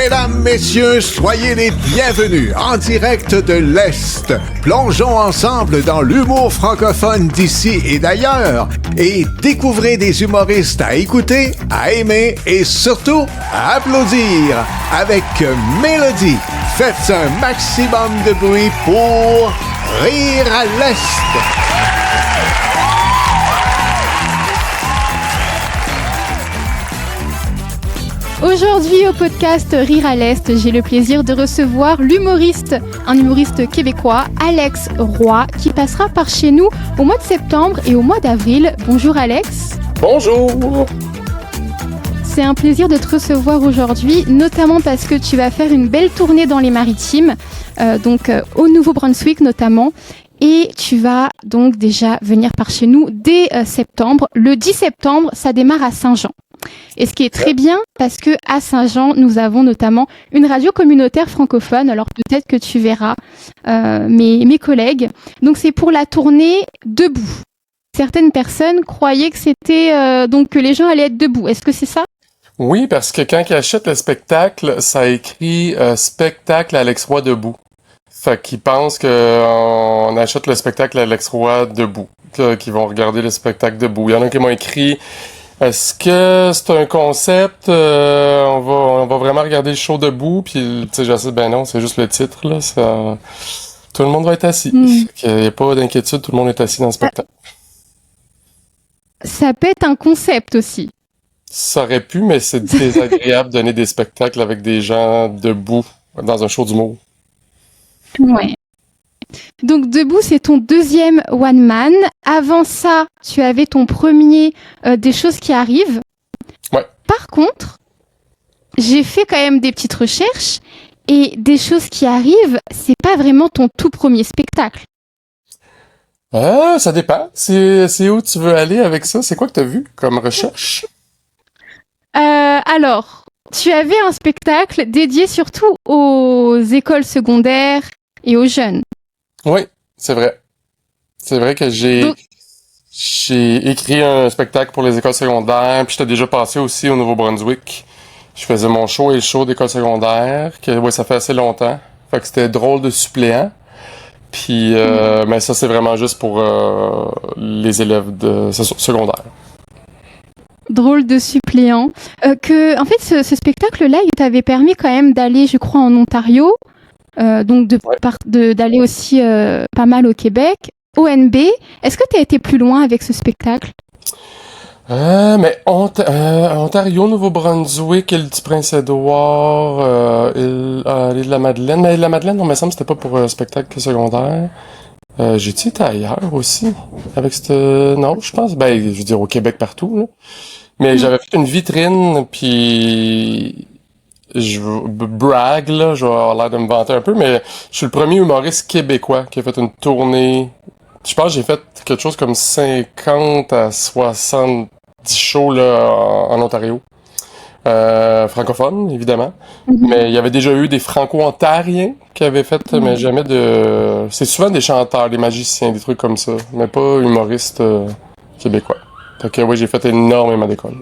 Mesdames, messieurs, soyez les bienvenus en direct de l'Est. Plongeons ensemble dans l'humour francophone d'ici et d'ailleurs et découvrez des humoristes à écouter, à aimer et surtout à applaudir avec Mélodie. Faites un maximum de bruit pour Rire à l'Est. Aujourd'hui au podcast Rire à l'Est, j'ai le plaisir de recevoir un humoriste québécois, Alex Roy, qui passera par chez nous au mois de septembre et au mois d'avril. Bonjour Alex. Bonjour. C'est un plaisir de te recevoir aujourd'hui, notamment parce que tu vas faire une belle tournée dans les Maritimes, au Nouveau-Brunswick notamment. Et tu vas donc déjà venir par chez nous dès septembre. Le 10 septembre, ça démarre à Saint-Jean. Et ce qui est très bien, parce que à Saint-Jean, nous avons notamment une radio communautaire francophone. Alors peut-être que tu verras mes collègues. Donc c'est pour la tournée Debout. Certaines personnes croyaient que c'était que les gens allaient être debout. Est-ce que c'est ça? Oui, parce que quand ils achètent le spectacle, ça écrit spectacle Alex Roy debout. Fait qu'ils pensent qu'on achète le spectacle Alex Roy debout, qu'ils vont regarder le spectacle debout. Il y en a qui m'ont écrit: est-ce que c'est un concept? On va vraiment regarder le show debout? Puis, tu sais, j'ai dit, ben non, c'est juste le titre, là. Ça... Tout le monde va être assis. Il n'y a pas d'inquiétude, tout le monde est assis dans le spectacle. Ça peut être un concept aussi. Ça aurait pu, mais c'est désagréable de donner des spectacles avec des gens debout dans un show d'humour. Ouais. Donc Debout, c'est ton deuxième one man. Avant ça, tu avais ton premier Des choses qui arrivent. Ouais. Par contre, j'ai fait quand même des petites recherches et Des choses qui arrivent, c'est pas vraiment ton tout premier spectacle. Ça dépend. C'est où tu veux aller avec ça? C'est quoi que tu as vu comme recherche? Alors, tu avais un spectacle dédié surtout aux écoles secondaires et aux jeunes. Oui, c'est vrai. C'est vrai que j'ai écrit un spectacle pour les écoles secondaires, puis j'étais déjà passé aussi au Nouveau-Brunswick. Je faisais mon show et le show d'école secondaire, ça fait assez longtemps. Fait que c'était drôle de suppléant. Puis, mais ça, c'est vraiment juste pour les élèves de secondaire. Drôle de suppléant. En fait, ce spectacle-là, il t'avait permis quand même d'aller, je crois, en Ontario, d'aller aussi pas mal au Québec. ONB, est-ce que tu as été plus loin avec ce spectacle? Ontario, Nouveau-Brunswick, île du Prince-Édouard, l'île de la Madeleine. Mais l'île de la Madeleine, non, mais ça me c'était pas pour un spectacle secondaire. J'ai-tu été ailleurs aussi? Avec cette... Non, je pense. Je veux dire, au Québec partout, là. Mais j'avais fait une vitrine, puis... brag, là, je vais avoir l'air de me vanter un peu, mais je suis le premier humoriste québécois qui a fait une tournée. Je pense que j'ai fait quelque chose comme 50 à 70 shows là, en Ontario. Francophone, évidemment. Mais il y avait déjà eu des franco-ontariens qui avaient fait, mais jamais de... C'est souvent des chanteurs, des magiciens, des trucs comme ça, mais pas humoristes québécois. Fait que oui, j'ai fait énormément d'écoles.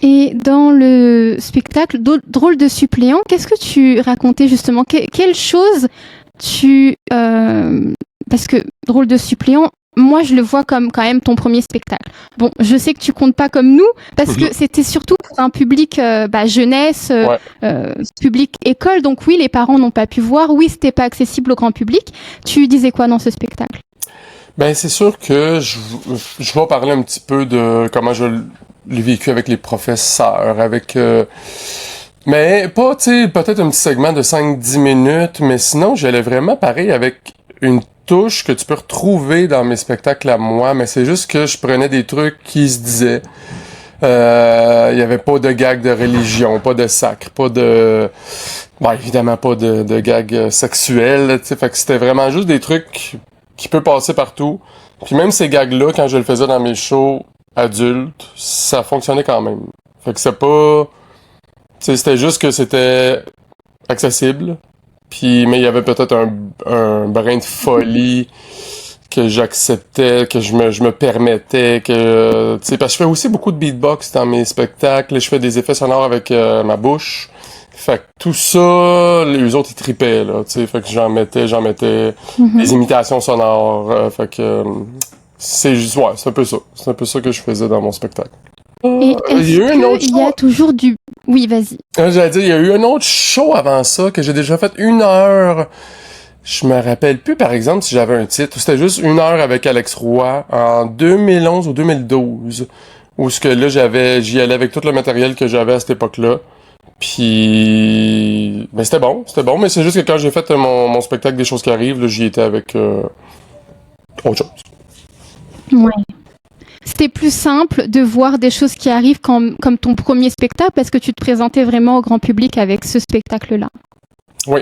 Et dans le spectacle Drôle de suppléant, qu'est-ce que tu racontais justement? Quelle chose parce que Drôle de suppléant, moi je le vois comme quand même ton premier spectacle. Bon, je sais que tu comptes pas comme nous, parce que c'était surtout pour un public jeunesse, public école, donc oui, les parents n'ont pas pu voir, oui, c'était pas accessible au grand public. Tu disais quoi dans ce spectacle? C'est sûr que je vais parler un petit peu de comment je l'ai vécu avec les professeurs, mais pas, tu sais, peut-être un petit segment de 5-10 minutes, mais sinon, j'allais vraiment pareil avec une touche que tu peux retrouver dans mes spectacles à moi, mais c'est juste que je prenais des trucs qui se disaient. Il y avait pas de gag de religion, pas de sacre, pas de... évidemment pas de gag sexuel, tu sais, fait que c'était vraiment juste des trucs qui peuvent passer partout. Puis même ces gags-là, quand je le faisais dans mes shows adultes, ça fonctionnait quand même. Fait que c'est pas... Tu sais, c'était juste que c'était accessible. Puis, mais il y avait peut-être un brin de folie que j'acceptais, que je me permettais, que... Tu sais, parce que je fais aussi beaucoup de beatbox dans mes spectacles. Je fais des effets sonores avec ma bouche. Fait que tout ça, les autres, ils tripaient, là, tu sais. Fait que j'en mettais des imitations sonores. Fait que c'est juste, ouais, c'est un peu ça. C'est un peu ça que je faisais dans mon spectacle. Et est-ce qu'il y a toujours du... Oui, vas-y. J'allais dire, il y a eu un autre show avant ça que j'ai déjà fait 1 heure. Je me rappelle plus, par exemple, si j'avais un titre. C'était juste 1 heure avec Alex Roy en 2011 ou 2012. Où ce que là, j'y allais avec tout le matériel que j'avais à cette époque-là. Puis, ben c'était bon, mais c'est juste que quand j'ai fait mon spectacle des choses qui arrivent, là, j'y étais avec autre chose. Ouais. C'était plus simple de voir des choses qui arrivent comme ton premier spectacle parce que tu te présentais vraiment au grand public avec ce spectacle-là. Oui.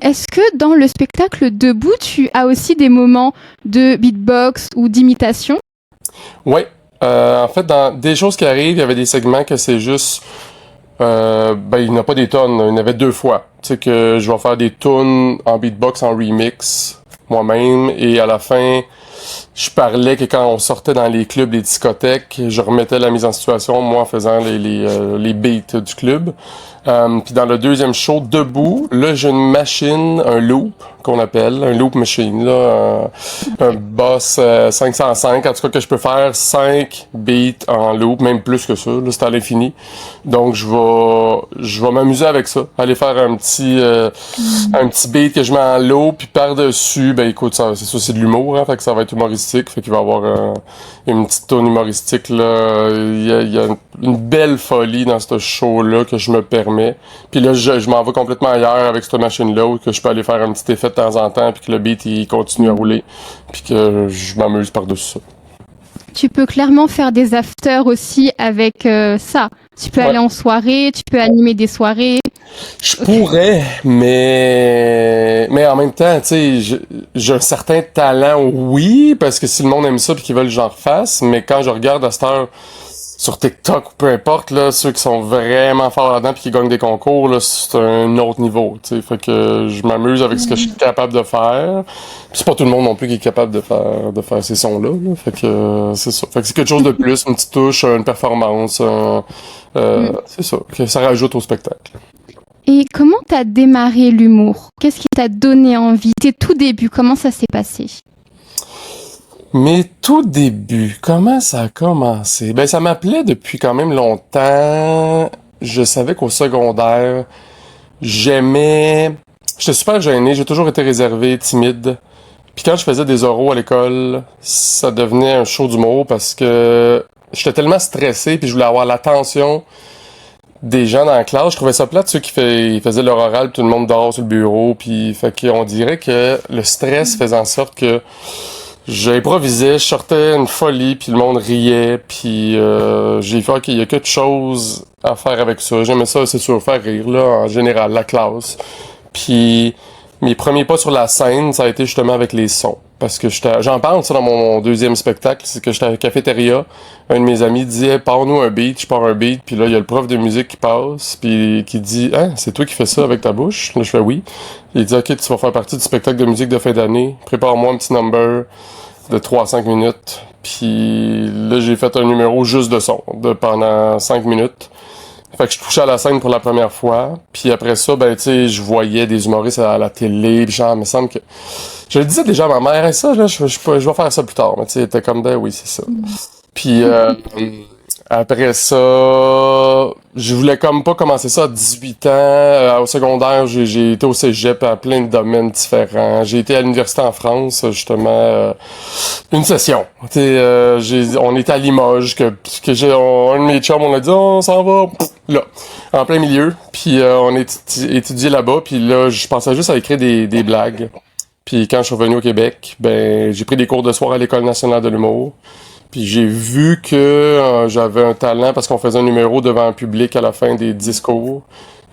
Est-ce que dans le spectacle debout, tu as aussi des moments de beatbox ou d'imitation? Oui. En fait, dans des choses qui arrivent, il y avait des segments que c'est juste... ben, il n'y en a pas des tonnes. Il y en avait 2 fois. Tu sais que je vais faire des tunes en beatbox, en remix, moi-même. Et à la fin, je parlais que quand on sortait dans les clubs, les discothèques, je remettais la mise en situation, moi, en faisant les beats du club. Puis dans le deuxième show, debout, là, j'ai une machine, un loop, qu'on appelle, un loop machine, là, un Boss 505, en tout cas que je peux faire 5 beats en loop, même plus que ça, là, c'est à l'infini. Donc, je vais m'amuser avec ça, aller faire un petit beat que je mets en loop, puis par-dessus, ben écoute, ça, c'est ça, c'est de l'humour, hein, fait que ça va être humoristique, fait qu'il va y avoir une petite tourne humoristique, là, il y a une belle folie dans ce show-là que je me permets. Puis là, je m'en vais complètement ailleurs avec cette machine-là où que je peux aller faire un petit effet de temps en temps puis que le beat, il continue à rouler puis que je m'amuse par-dessus ça. Tu peux clairement faire des afters aussi avec ça. Tu peux aller en soirée, tu peux animer des soirées. Je pourrais, mais en même temps, tu sais, j'ai un certain talent, oui, parce que si le monde aime ça puis qu'ils veulent que j'en refasse, mais quand je regarde à cette heure sur TikTok ou peu importe, là, ceux qui sont vraiment forts là-dedans puis qui gagnent des concours, là, c'est un autre niveau, tu sais. Fait que je m'amuse avec ce que je suis capable de faire. Puis c'est pas tout le monde non plus qui est capable de faire ces sons-là, là. Fait que c'est ça. Fait que c'est quelque chose de plus, une petite touche, une performance, c'est ça, que ça rajoute au spectacle. Et comment t'as démarré l'humour? Qu'est-ce qui t'a donné envie? Tes tout débuts, comment ça s'est passé? Mes tout débuts, comment ça a commencé? Ben, ça m'appelait depuis quand même longtemps. Je savais qu'au secondaire, j'étais super gêné, j'ai toujours été réservé, timide. Puis quand je faisais des oraux à l'école, ça devenait un show d'humour parce que j'étais tellement stressé puis je voulais avoir l'attention des gens dans la classe. Je trouvais ça plate, ceux qui faisaient leur oral, tout le monde dehors sur le bureau, puis fait qu'on dirait que le stress faisait en sorte que j'improvisais, je sortais une folie, puis le monde riait, puis j'ai fait qu'il y a quelque chose à faire avec ça. J'aimais ça, c'est sûr, faire rire, là, en général, la classe. Puis mes premiers pas sur la scène, ça a été justement avec les sons. Parce que j'en parle, ça, dans mon deuxième spectacle, c'est que j'étais à la cafétéria, un de mes amis disait « Pars-nous un beat », je pars un beat, puis là, il y a le prof de musique qui passe, puis qui dit « Ah, c'est toi qui fais ça avec ta bouche? » Là, je fais « Oui ». Il dit « Ok, tu vas faire partie du spectacle de musique de fin d'année, prépare-moi un petit number de 3 à 5 minutes. » Puis là, j'ai fait un numéro juste de son, pendant 5 minutes. Fait que je touchais à la scène pour la première fois. Puis après ça, ben tu sais, je voyais des humoristes à la télé. Puis genre, il me semble que... Je le disais déjà à ma mère, et ça, là, je vais faire ça plus tard. Mais tu sais, elle était comme, ben oui, c'est ça. Puis après ça, je voulais comme pas commencer ça à 18 ans. Au secondaire, j'ai été au cégep à plein de domaines différents. J'ai été à l'université en France, justement, une session. On était à Limoges, un de mes chums, on a dit, on s'en va, là, en plein milieu. Puis on a étudié là-bas, puis là, je pensais juste à écrire des blagues. Puis quand je suis revenu au Québec, ben j'ai pris des cours de soir à l'École nationale de l'humour. Puis j'ai vu que j'avais un talent parce qu'on faisait un numéro devant un public à la fin des discours.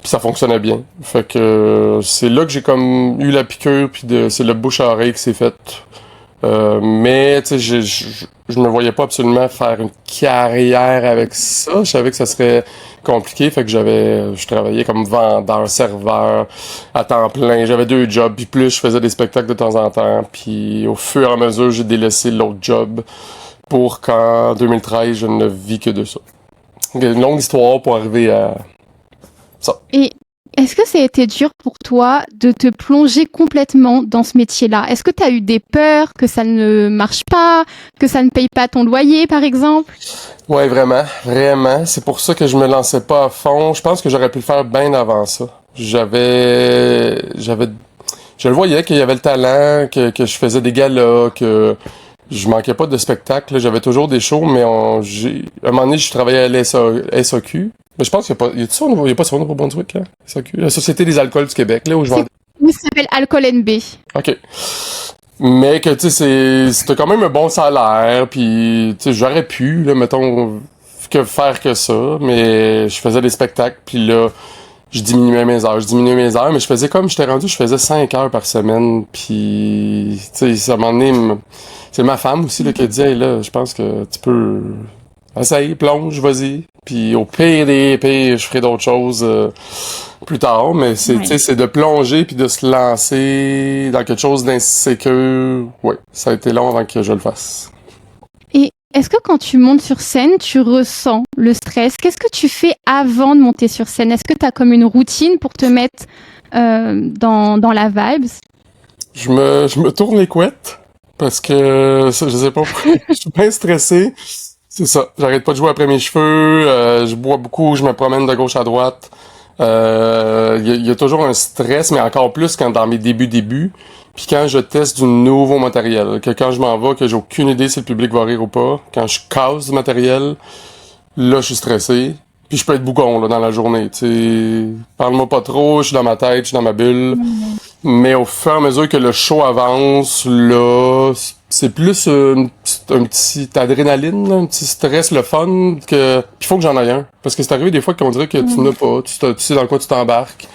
Puis ça fonctionnait bien. Fait que c'est là que j'ai comme eu la piqûre, puis c'est le bouche à oreille qui s'est fait. Mais tu sais, je me voyais pas absolument faire une carrière avec ça. Je savais que ça serait compliqué, fait que je travaillais comme vendeur, serveur à temps plein. J'avais 2 jobs, puis plus je faisais des spectacles de temps en temps. Puis au fur et à mesure, j'ai délaissé l'autre job pour qu'en 2013, je ne vis que de ça. Une longue histoire pour arriver Ça. Et est-ce que ça a été dur pour toi de te plonger complètement dans ce métier-là? Est-ce que tu as eu des peurs que ça ne marche pas, que ça ne paye pas ton loyer, par exemple? Ouais, vraiment, vraiment. C'est pour ça que je me lançais pas à fond. Je pense que j'aurais pu le faire bien avant ça. Je le voyais qu'il y avait le talent, que je faisais des galas, que je manquais pas de spectacles. J'avais toujours des shows, mais à un moment donné, je travaillais à la SAQ. Mais je pense qu'il y a pas ça au Nouveau-Brunswick, hein, SAQ, la Société des alcools du Québec, là, où je vendais. Oui, ça s'appelle Alcool NB. OK. Mais que, tu sais, c'était quand même un bon salaire, puis, tu sais, j'aurais pu, là, mettons, que faire que ça, mais je faisais des spectacles, puis là, je diminuais mes heures, mais je faisais comme j'étais rendu, je faisais 5 heures par semaine, puis, tu sais, ça m'a donné, c'est ma femme aussi, là, qui a dit, hey, là, je pense que tu peux, essaye, plonge, vas-y, puis au pire des pires, je ferai d'autres choses, plus tard, mais c'est, tu sais, c'est de plonger puis de se lancer dans quelque chose d'insécure. Ouais, ça a été long avant que je le fasse. Et est-ce que quand tu montes sur scène, tu ressens le stress? Qu'est-ce que tu fais avant de monter sur scène? Est-ce que tu as comme une routine pour te mettre dans la vibes? Je me tourne les couettes parce que je sais pas pourquoi, je suis bien stressé. C'est ça, j'arrête pas de jouer après mes cheveux, je bois beaucoup, je me promène de gauche à droite. Y a toujours un stress, mais encore plus quand dans mes débuts, puis quand je teste du nouveau matériel, que quand je m'en vais, que j'ai aucune idée si le public va rire ou pas, quand je casse du matériel, là je suis stressé, puis je peux être bougon là dans la journée, tu sais, parle-moi pas trop, je suis dans ma tête, je suis dans ma bulle, mais au fur et à mesure que le show avance, là, c'est plus un petit adrénaline, là, un petit stress, le fun, que il faut que j'en aille un. Parce que c'est arrivé des fois qu'on dirait que tu n'as pas, tu sais dans quoi tu t'embarques,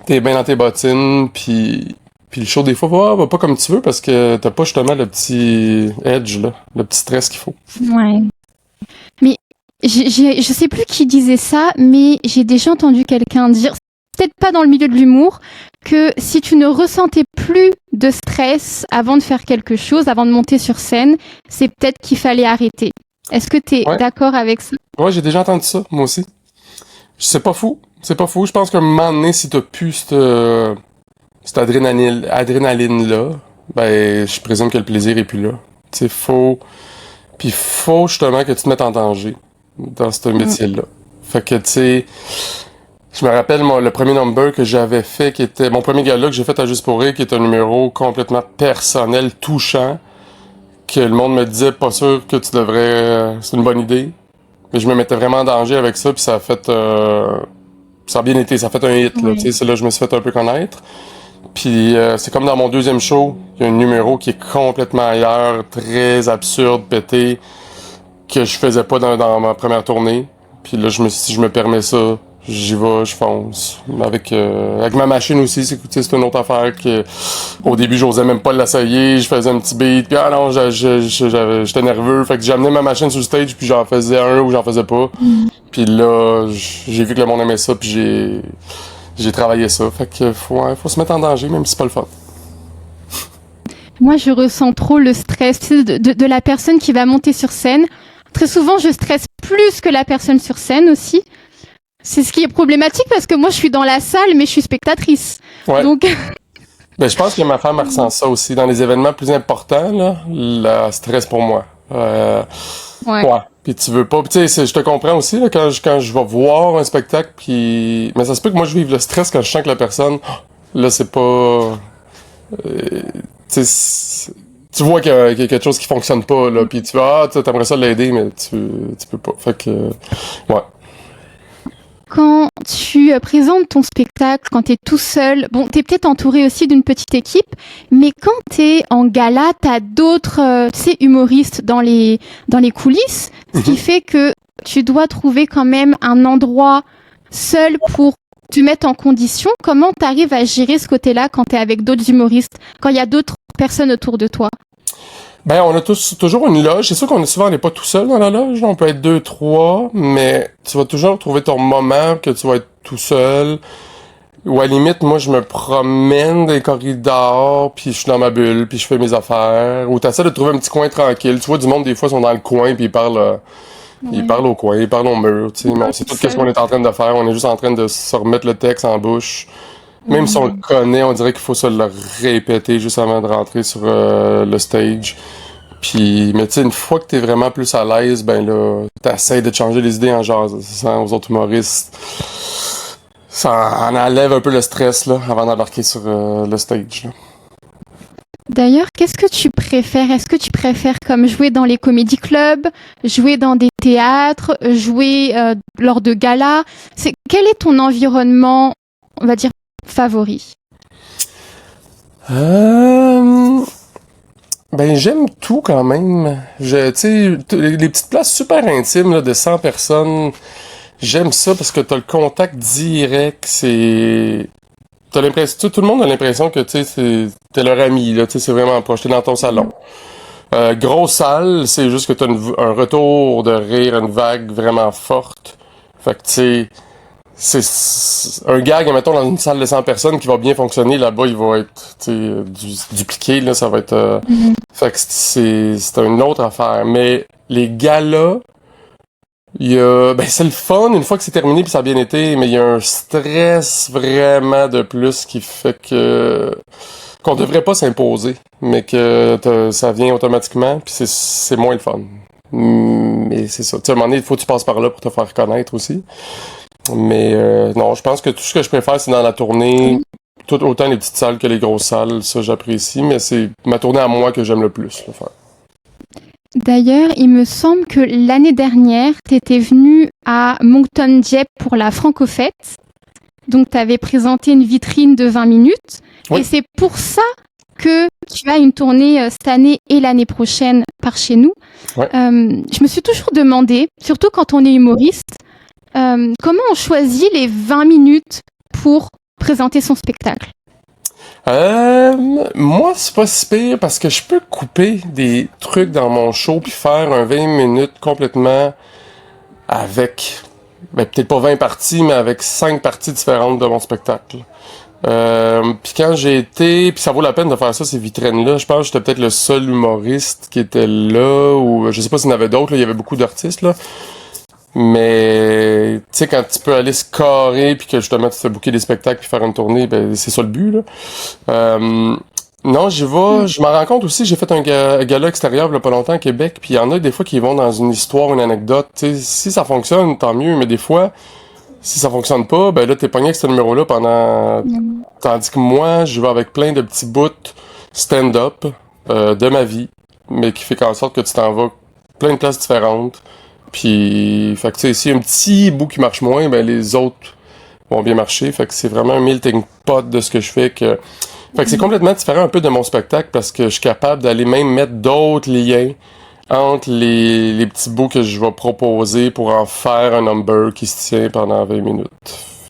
t'es bien dans tes bottines, puis le show des fois va pas comme tu veux parce que t'as pas justement le petit edge, là, le petit stress qu'il faut. Ouais. Mais je sais plus qui disait ça, mais j'ai déjà entendu quelqu'un dire, peut-être pas dans le milieu de l'humour, que si tu ne ressentais plus de stress avant de faire quelque chose, avant de monter sur scène, c'est peut-être qu'il fallait arrêter. Est-ce que tu es d'accord avec ça? Ouais, j'ai déjà entendu ça, moi aussi. C'est pas fou. C'est pas fou. Je pense qu'à un moment donné, si t'as plus cette adrénaline-là, ben, je présume que le plaisir est plus là. Tu sais, faut justement que tu te mettes en danger dans ce métier-là. Fait que, tu sais, je me rappelle, moi, le premier number que j'avais fait, qui était mon premier gala que j'ai fait à Juste pour rire, qui est un numéro complètement personnel, touchant, que le monde me disait, pas sûr que tu devrais, c'est une bonne idée. Mais je me mettais vraiment en danger avec ça, puis ça a fait, ça a bien été, ça a fait un hit, là, tu sais, c'est là que je me suis fait un peu connaître. Puis c'est comme dans mon deuxième show, il y a un numéro qui est complètement ailleurs, très absurde, pété, que je faisais pas dans ma première tournée. Puis là, je me suis dit, je me permets ça, j'y vais, je fonce. Avec ma machine aussi, c'est une autre affaire que au début, j'osais même pas l'essayer, je faisais un petit beat, puis ah non, j'étais nerveux, fait que j'ai amené ma machine sur le stage, puis j'en faisais un ou j'en faisais pas. Puis là, j'ai vu que le monde aimait ça, puis j'ai travaillé ça. Fait que faut se mettre en danger, même si c'est pas le fun. Moi, je ressens trop le stress de la personne qui va monter sur scène. Très souvent, je stresse plus que la personne sur scène aussi. C'est ce qui est problématique parce que moi, je suis dans la salle, mais je suis spectatrice. Ouais. Donc... Ben, je pense que ma femme ressent ça aussi. Dans les événements plus importants, là, le stress pour moi. Ouais. Puis tu veux pas... Tu sais, je te comprends aussi, là, quand je vais voir un spectacle, puis... Mais ça se peut que moi, je vive le stress quand je sens que la personne... Là, c'est pas... tu sais... Tu vois qu'il y a quelque chose qui fonctionne pas, là, puis tu vas, t'aimerais ça l'aider, mais tu peux pas. Fait que, ouais. Quand tu présentes ton spectacle, quand t'es tout seul, bon, t'es peut-être entouré aussi d'une petite équipe, mais quand t'es en gala, t'as d'autres, tu sais, humoristes dans les coulisses, ce qui fait que tu dois trouver quand même un endroit seul pour te mettre en condition. Comment t'arrives à gérer ce côté-là quand t'es avec d'autres humoristes, quand il y a d'autres personnes autour de toi? Ben, on a toujours une loge. C'est sûr qu'on n'est pas tout seul dans la loge. On peut être 2, 3, mais tu vas toujours trouver ton moment que tu vas être tout seul. Ou à la limite, moi, je me promène dans les corridors, puis je suis dans ma bulle, puis je fais mes affaires. Ou t'essaies de trouver un petit coin tranquille. Tu vois, du monde, des fois, sont dans le coin, puis Il parle au coin, il parle au mur, tu sais. Mais on sait tout ce qu'on est en train de faire. On est juste en train de se remettre le texte en bouche. Même si on le connaît, on dirait qu'il faut se le répéter juste avant de rentrer sur le stage. Puis, mais tu sais, une fois que t'es vraiment plus à l'aise, ben là, t'essayes de changer les idées en jasant aux autres humoristes. Ça en enlève un peu le stress, là, avant d'embarquer sur le stage, là. D'ailleurs, qu'est-ce que tu préfères? Est-ce que tu préfères comme jouer dans les comédie clubs, jouer dans des théâtres, jouer lors de galas? Quel est ton environnement, on va dire, favori? Ben, j'aime tout quand même. Tu sais, les petites places super intimes là, de 100 personnes, j'aime ça parce que t'as le contact direct. T'as l'impression, tout le monde a l'impression que t'es leur ami là. Tu sais, c'est vraiment proche. T'es dans ton salon. Grosse salle, c'est juste que t'as un retour de rire, une vague vraiment forte. Fait que tu sais. C'est un gag, mettons, dans une salle de 100 personnes qui va bien fonctionner, là-bas, il va être, dupliqué, là, ça va être... Fait que c'est une autre affaire. Mais les galas, c'est le fun une fois que c'est terminé puis ça a bien été, mais il y a un stress vraiment de plus qui fait qu'on devrait pas s'imposer, mais que ça vient automatiquement puis c'est moins le fun. Mais c'est ça. Tu sais, à un moment donné, il faut que tu passes par là pour te faire connaître aussi. Mais non, je pense que tout ce que je préfère, c'est dans la tournée, tout autant les petites salles que les grosses salles, ça j'apprécie, mais c'est ma tournée à moi que j'aime le plus le faire. D'ailleurs, il me semble que l'année dernière, tu étais venu à Moncton Dieppe pour la Francofête. Donc, tu avais présenté une vitrine de 20 minutes. Oui. Et c'est pour ça que tu as une tournée cette année et l'année prochaine par chez nous. Ouais. Je me suis toujours demandé, surtout quand on est humoriste, comment on choisit les 20 minutes pour présenter son spectacle? Moi, c'est pas si pire parce que je peux couper des trucs dans mon show puis faire un 20 minutes complètement avec, peut-être pas 20 parties, mais avec 5 parties différentes de mon spectacle. Puis quand j'ai été, puis ça vaut la peine de faire ça, ces vitrines-là, je pense que j'étais peut-être le seul humoriste qui était là, ou je sais pas s'il y en avait d'autres, là, il y avait beaucoup d'artistes, là. Mais, tu sais, quand tu peux aller se carrer puis que justement tu te booker des spectacles puis faire une tournée, ben c'est ça le but, là. Non, j'y vais, je m'en rends compte aussi, j'ai fait un gala extérieur il y a pas longtemps à Québec, puis il y en a des fois qui vont dans une histoire, une anecdote, tu sais, si ça fonctionne, tant mieux, mais des fois, si ça fonctionne pas, ben là, t'es pogné avec ce numéro-là pendant... Tandis que moi, je vais avec plein de petits bouts stand-up de ma vie, mais qui fait qu'en sorte que tu t'en vas plein de places différentes. Puis, fait que tu sais, s'il y a un petit bout qui marche moins, ben les autres vont bien marcher. Fait que c'est vraiment un melting pot de ce que je fais. Fait que c'est complètement différent un peu de mon spectacle parce que je suis capable d'aller même mettre d'autres liens entre les petits bouts que je vais proposer pour en faire un number qui se tient pendant 20 minutes.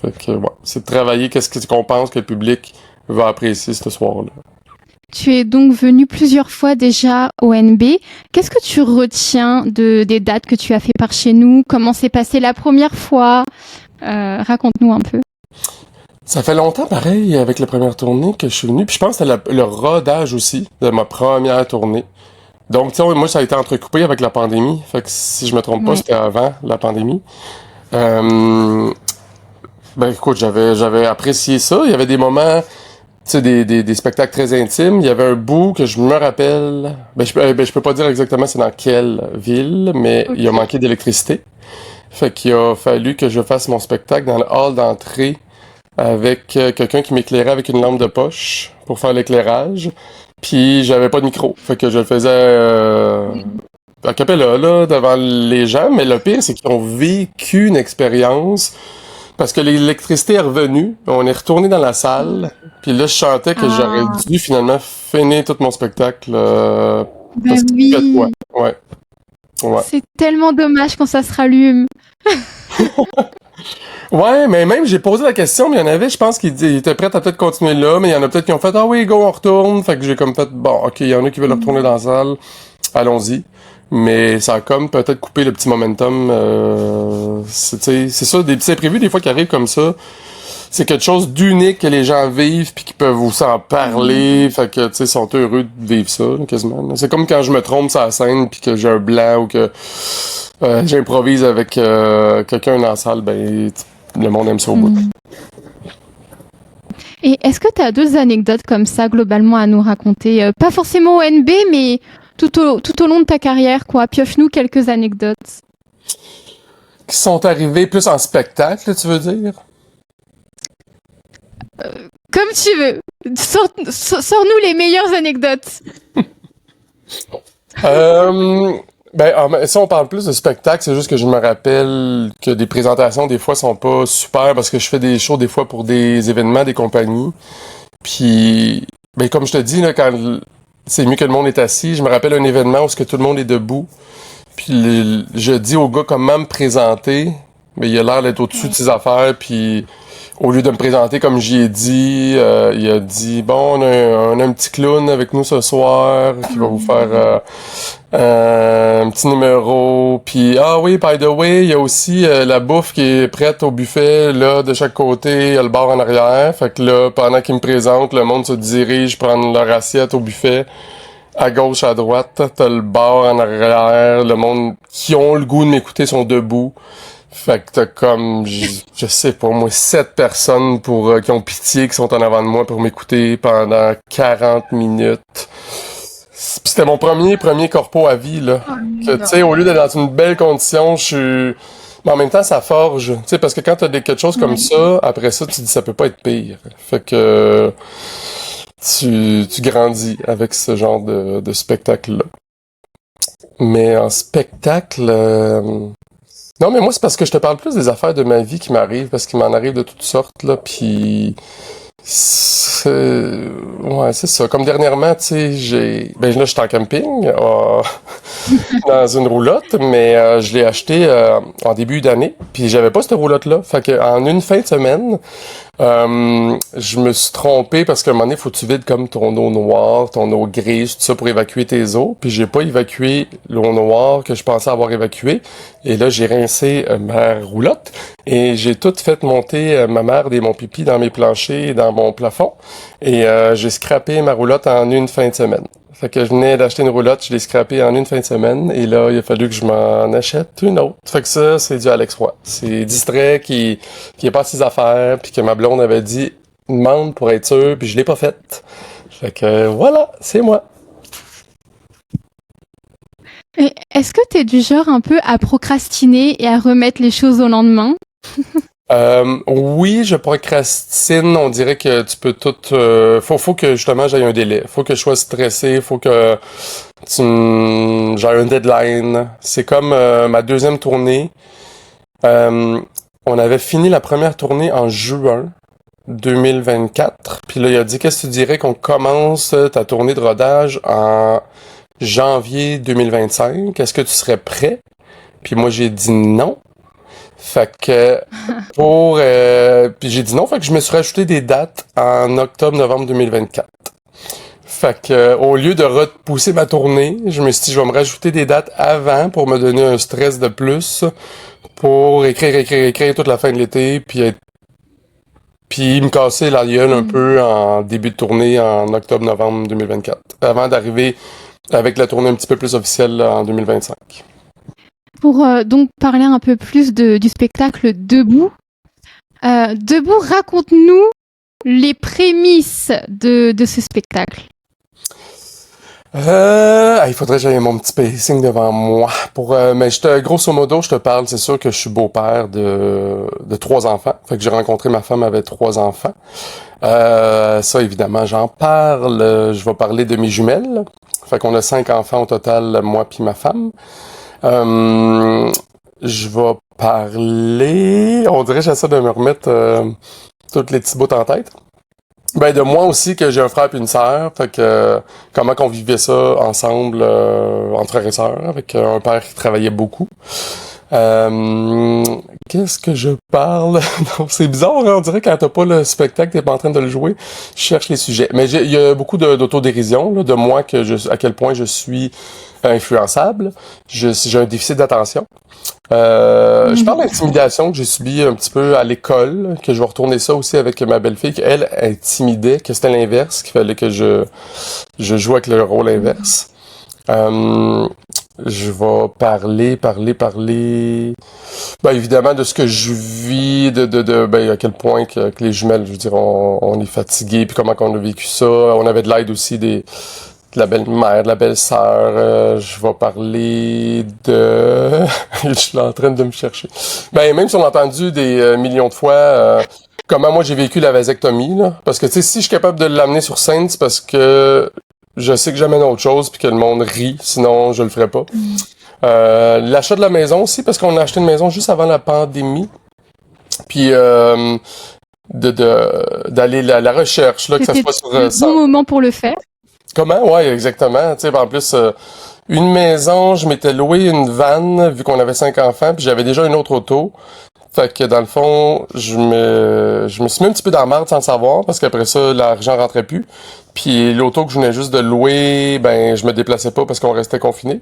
Fait que, ouais, c'est de travailler qu'est-ce qu'on pense que le public va apprécier ce soir-là. Tu es donc venu plusieurs fois déjà au NB. Qu'est-ce que tu retiens des dates que tu as fait par chez nous? Comment s'est passé la première fois? Raconte-nous un peu. Ça fait longtemps, pareil, avec la première tournée que je suis venu. Puis je pense que c'était le rodage aussi de ma première tournée. Donc, tu sais, moi, ça a été entrecoupé avec la pandémie. Fait que si je me trompe pas, c'était avant la pandémie. Ben écoute, j'avais apprécié ça. Il y avait des moments... Tu sais, des spectacles très intimes. Il y avait un bout que je me rappelle... je peux pas dire exactement c'est dans quelle ville, mais okay. Il a manqué d'électricité. Fait qu'il a fallu que je fasse mon spectacle dans le hall d'entrée avec quelqu'un qui m'éclairait avec une lampe de poche pour faire l'éclairage. Puis j'avais pas de micro. Fait que je le faisais a cappella, là, devant les gens. Mais le pire, c'est qu'ils ont vécu une expérience... Parce que l'électricité est revenue, on est retourné dans la salle, puis là je chantais que j'aurais dû finalement finir tout mon spectacle. Parce oui. Ouais. C'est tellement dommage quand ça se rallume. Ouais, mais même j'ai posé la question, mais il y en avait, je pense, qui étaient prêts à peut-être continuer là, mais il y en a peut-être qui ont fait « Ah oui, go, on retourne ». Fait que j'ai comme fait « Bon, ok, il y en a qui veulent retourner dans la salle, allons-y ». Mais ça a comme peut-être coupé le petit momentum. C'est ça, des petits imprévus des fois qui arrivent comme ça. C'est quelque chose d'unique que les gens vivent puis qui peuvent vous en parler. Fait que, tu sais, sont heureux de vivre ça, là, quasiment. C'est comme quand je me trompe sur la scène puis que j'ai un blanc ou que... j'improvise avec quelqu'un dans la salle, ben le monde aime ça au bout. Et est-ce que tu as d'autres anecdotes comme ça, globalement, à nous raconter? Pas forcément au NB, mais tout au long de ta carrière, quoi. Pioche-nous quelques anecdotes. Qui sont arrivés plus en spectacle, tu veux dire? Comme tu veux. Sors-nous les meilleures anecdotes. Si on parle plus de spectacle, c'est juste que je me rappelle que des présentations, des fois, sont pas super parce que je fais des shows, des fois, pour des événements, des compagnies. Puis, comme je te dis, là, quand c'est mieux que le monde est assis, je me rappelle un événement où ce que tout le monde est debout. Puis, je dis au gars comment me présenter, mais il a l'air d'être au-dessus de ses affaires, puis au lieu de me présenter comme j'y ai dit, il a dit bon, on a un petit clown avec nous ce soir qui va vous faire un petit numéro. Puis ah oui, by the way, il y a aussi la bouffe qui est prête au buffet là de chaque côté, il y a le bar en arrière. Fait que là, pendant qu'il me présente, le monde se dirige prendre leur assiette au buffet. À gauche, à droite, t'as le bar en arrière, le monde qui ont le goût de m'écouter sont debout. Fait que t'as comme, je sais pas moi, 7 personnes qui ont pitié, qui sont en avant de moi pour m'écouter pendant 40 minutes. Pis c'était mon premier corpo à vie, là. Que, tu sais, au lieu d'être dans une belle condition, je suis... Mais en même temps, ça forge. Tu sais, parce que quand t'as quelque chose comme ça, après ça, tu dis ça peut pas être pire. Fait que... Tu grandis avec ce genre de spectacle-là. Mais en spectacle... Non, mais moi, c'est parce que je te parle plus des affaires de ma vie qui m'arrivent, parce qu'il m'en arrive de toutes sortes, là, puis... Ouais, c'est ça. Comme dernièrement, tu sais, là, je suis en camping, dans une roulotte, mais je l'ai acheté en début d'année, puis j'avais pas cette roulotte-là. Fait que en une fin de semaine, je me suis trompé parce qu'à un moment donné, faut que tu vides comme ton eau noire, ton eau grise, tout ça pour évacuer tes eaux. Puis j'ai pas évacué l'eau noire que je pensais avoir évacuée. Et là, j'ai rincé ma roulotte et j'ai tout fait monter ma merde et mon pipi dans mes planchers et dans mon plafond. Et j'ai scrappé ma roulotte en une fin de semaine. Fait que je venais d'acheter une roulotte, je l'ai scrappée en une fin de semaine, et là, il a fallu que je m'en achète une autre. Fait que ça, c'est du Alex Roy. C'est distrait qui est pas ses affaires, puis que ma blonde avait dit, demande pour être sûr, puis je l'ai pas faite. Fait que voilà, c'est moi. Et est-ce que t'es du genre un peu à procrastiner et à remettre les choses au lendemain? Oui, je procrastine. On dirait que tu peux tout... faut que justement j'aille un délai. Faut que je sois stressé. Faut que j'ai un deadline. C'est comme ma deuxième tournée. On avait fini la première tournée en juin 2024. Puis là, il a dit, qu'est-ce que tu dirais qu'on commence ta tournée de rodage en janvier 2025? Est-ce que tu serais prêt? Puis moi, j'ai dit non. Fait que puis j'ai dit non, fait que je me suis rajouté des dates en octobre-novembre 2024. Fait que au lieu de repousser ma tournée, je me suis dit je vais me rajouter des dates avant pour me donner un stress de plus pour écrire toute la fin de l'été puis me casser la gueule un peu en début de tournée en octobre-novembre 2024 avant d'arriver avec la tournée un petit peu plus officielle là, en 2025. Pour donc parler un peu plus du spectacle Debout. Debout, raconte-nous les prémices de ce spectacle. Il faudrait que j'aille mon petit pacing devant moi. Mais grosso modo, je te parle, c'est sûr que je suis beau-père de 3 enfants. Fait que j'ai rencontré ma femme avec 3 enfants. Ça, évidemment, j'en parle. Je vais parler de mes jumelles. Fait qu'on a 5 enfants au total, moi puis ma femme. Je vais parler... On dirait que j'essaie de me remettre toutes les petits bouts en tête. De moi aussi, que j'ai un frère et une sœur. Fait que comment qu'on vivait ça ensemble, entre frères et sœurs, avec un père qui travaillait beaucoup. Qu'est-ce que je parle? Non, c'est bizarre, hein? On dirait que quand t'as pas le spectacle, t'es pas en train de le jouer. Je cherche les sujets. Mais il y a beaucoup d'autodérision, là, de moi, à quel point je suis influençable. J'ai un déficit d'attention. Je parle d'intimidation que j'ai subi un petit peu à l'école, que je vais retourner ça aussi avec ma belle-fille, qu'elle intimidait, que c'était l'inverse, qu'il fallait que je joue avec le rôle inverse. Je vais parler, ben, évidemment de ce que je vis, ben, à quel point que les jumelles, je veux dire, on est fatigué, puis comment qu'on a vécu ça. On avait de l'aide aussi de la belle-mère, de la belle-sœur. Je vais parler de... Je suis en train de me chercher. Ben, même si on a entendu des millions de fois comment moi j'ai vécu la vasectomie, là. Parce que, tu sais, si je suis capable de l'amener sur scène, c'est parce que je sais que j'amène autre chose puis que le monde rit, sinon je le ferais pas. L'achat de la maison aussi, parce qu'on a acheté une maison juste avant la pandémie. Puis d'aller la recherche, là, que ça C'était soit sur le ça. bon moment pour le faire. Comment? Ouais, exactement. Tu sais, en plus, une maison, je m'étais loué une vanne, vu qu'on avait 5 enfants, puis j'avais déjà une autre auto. Fait que dans le fond, je me suis mis un petit peu dans la merde sans le savoir, parce qu'après ça, l'argent rentrait plus. Puis l'auto que je venais juste de louer, ben je me déplaçais pas parce qu'on restait confinés.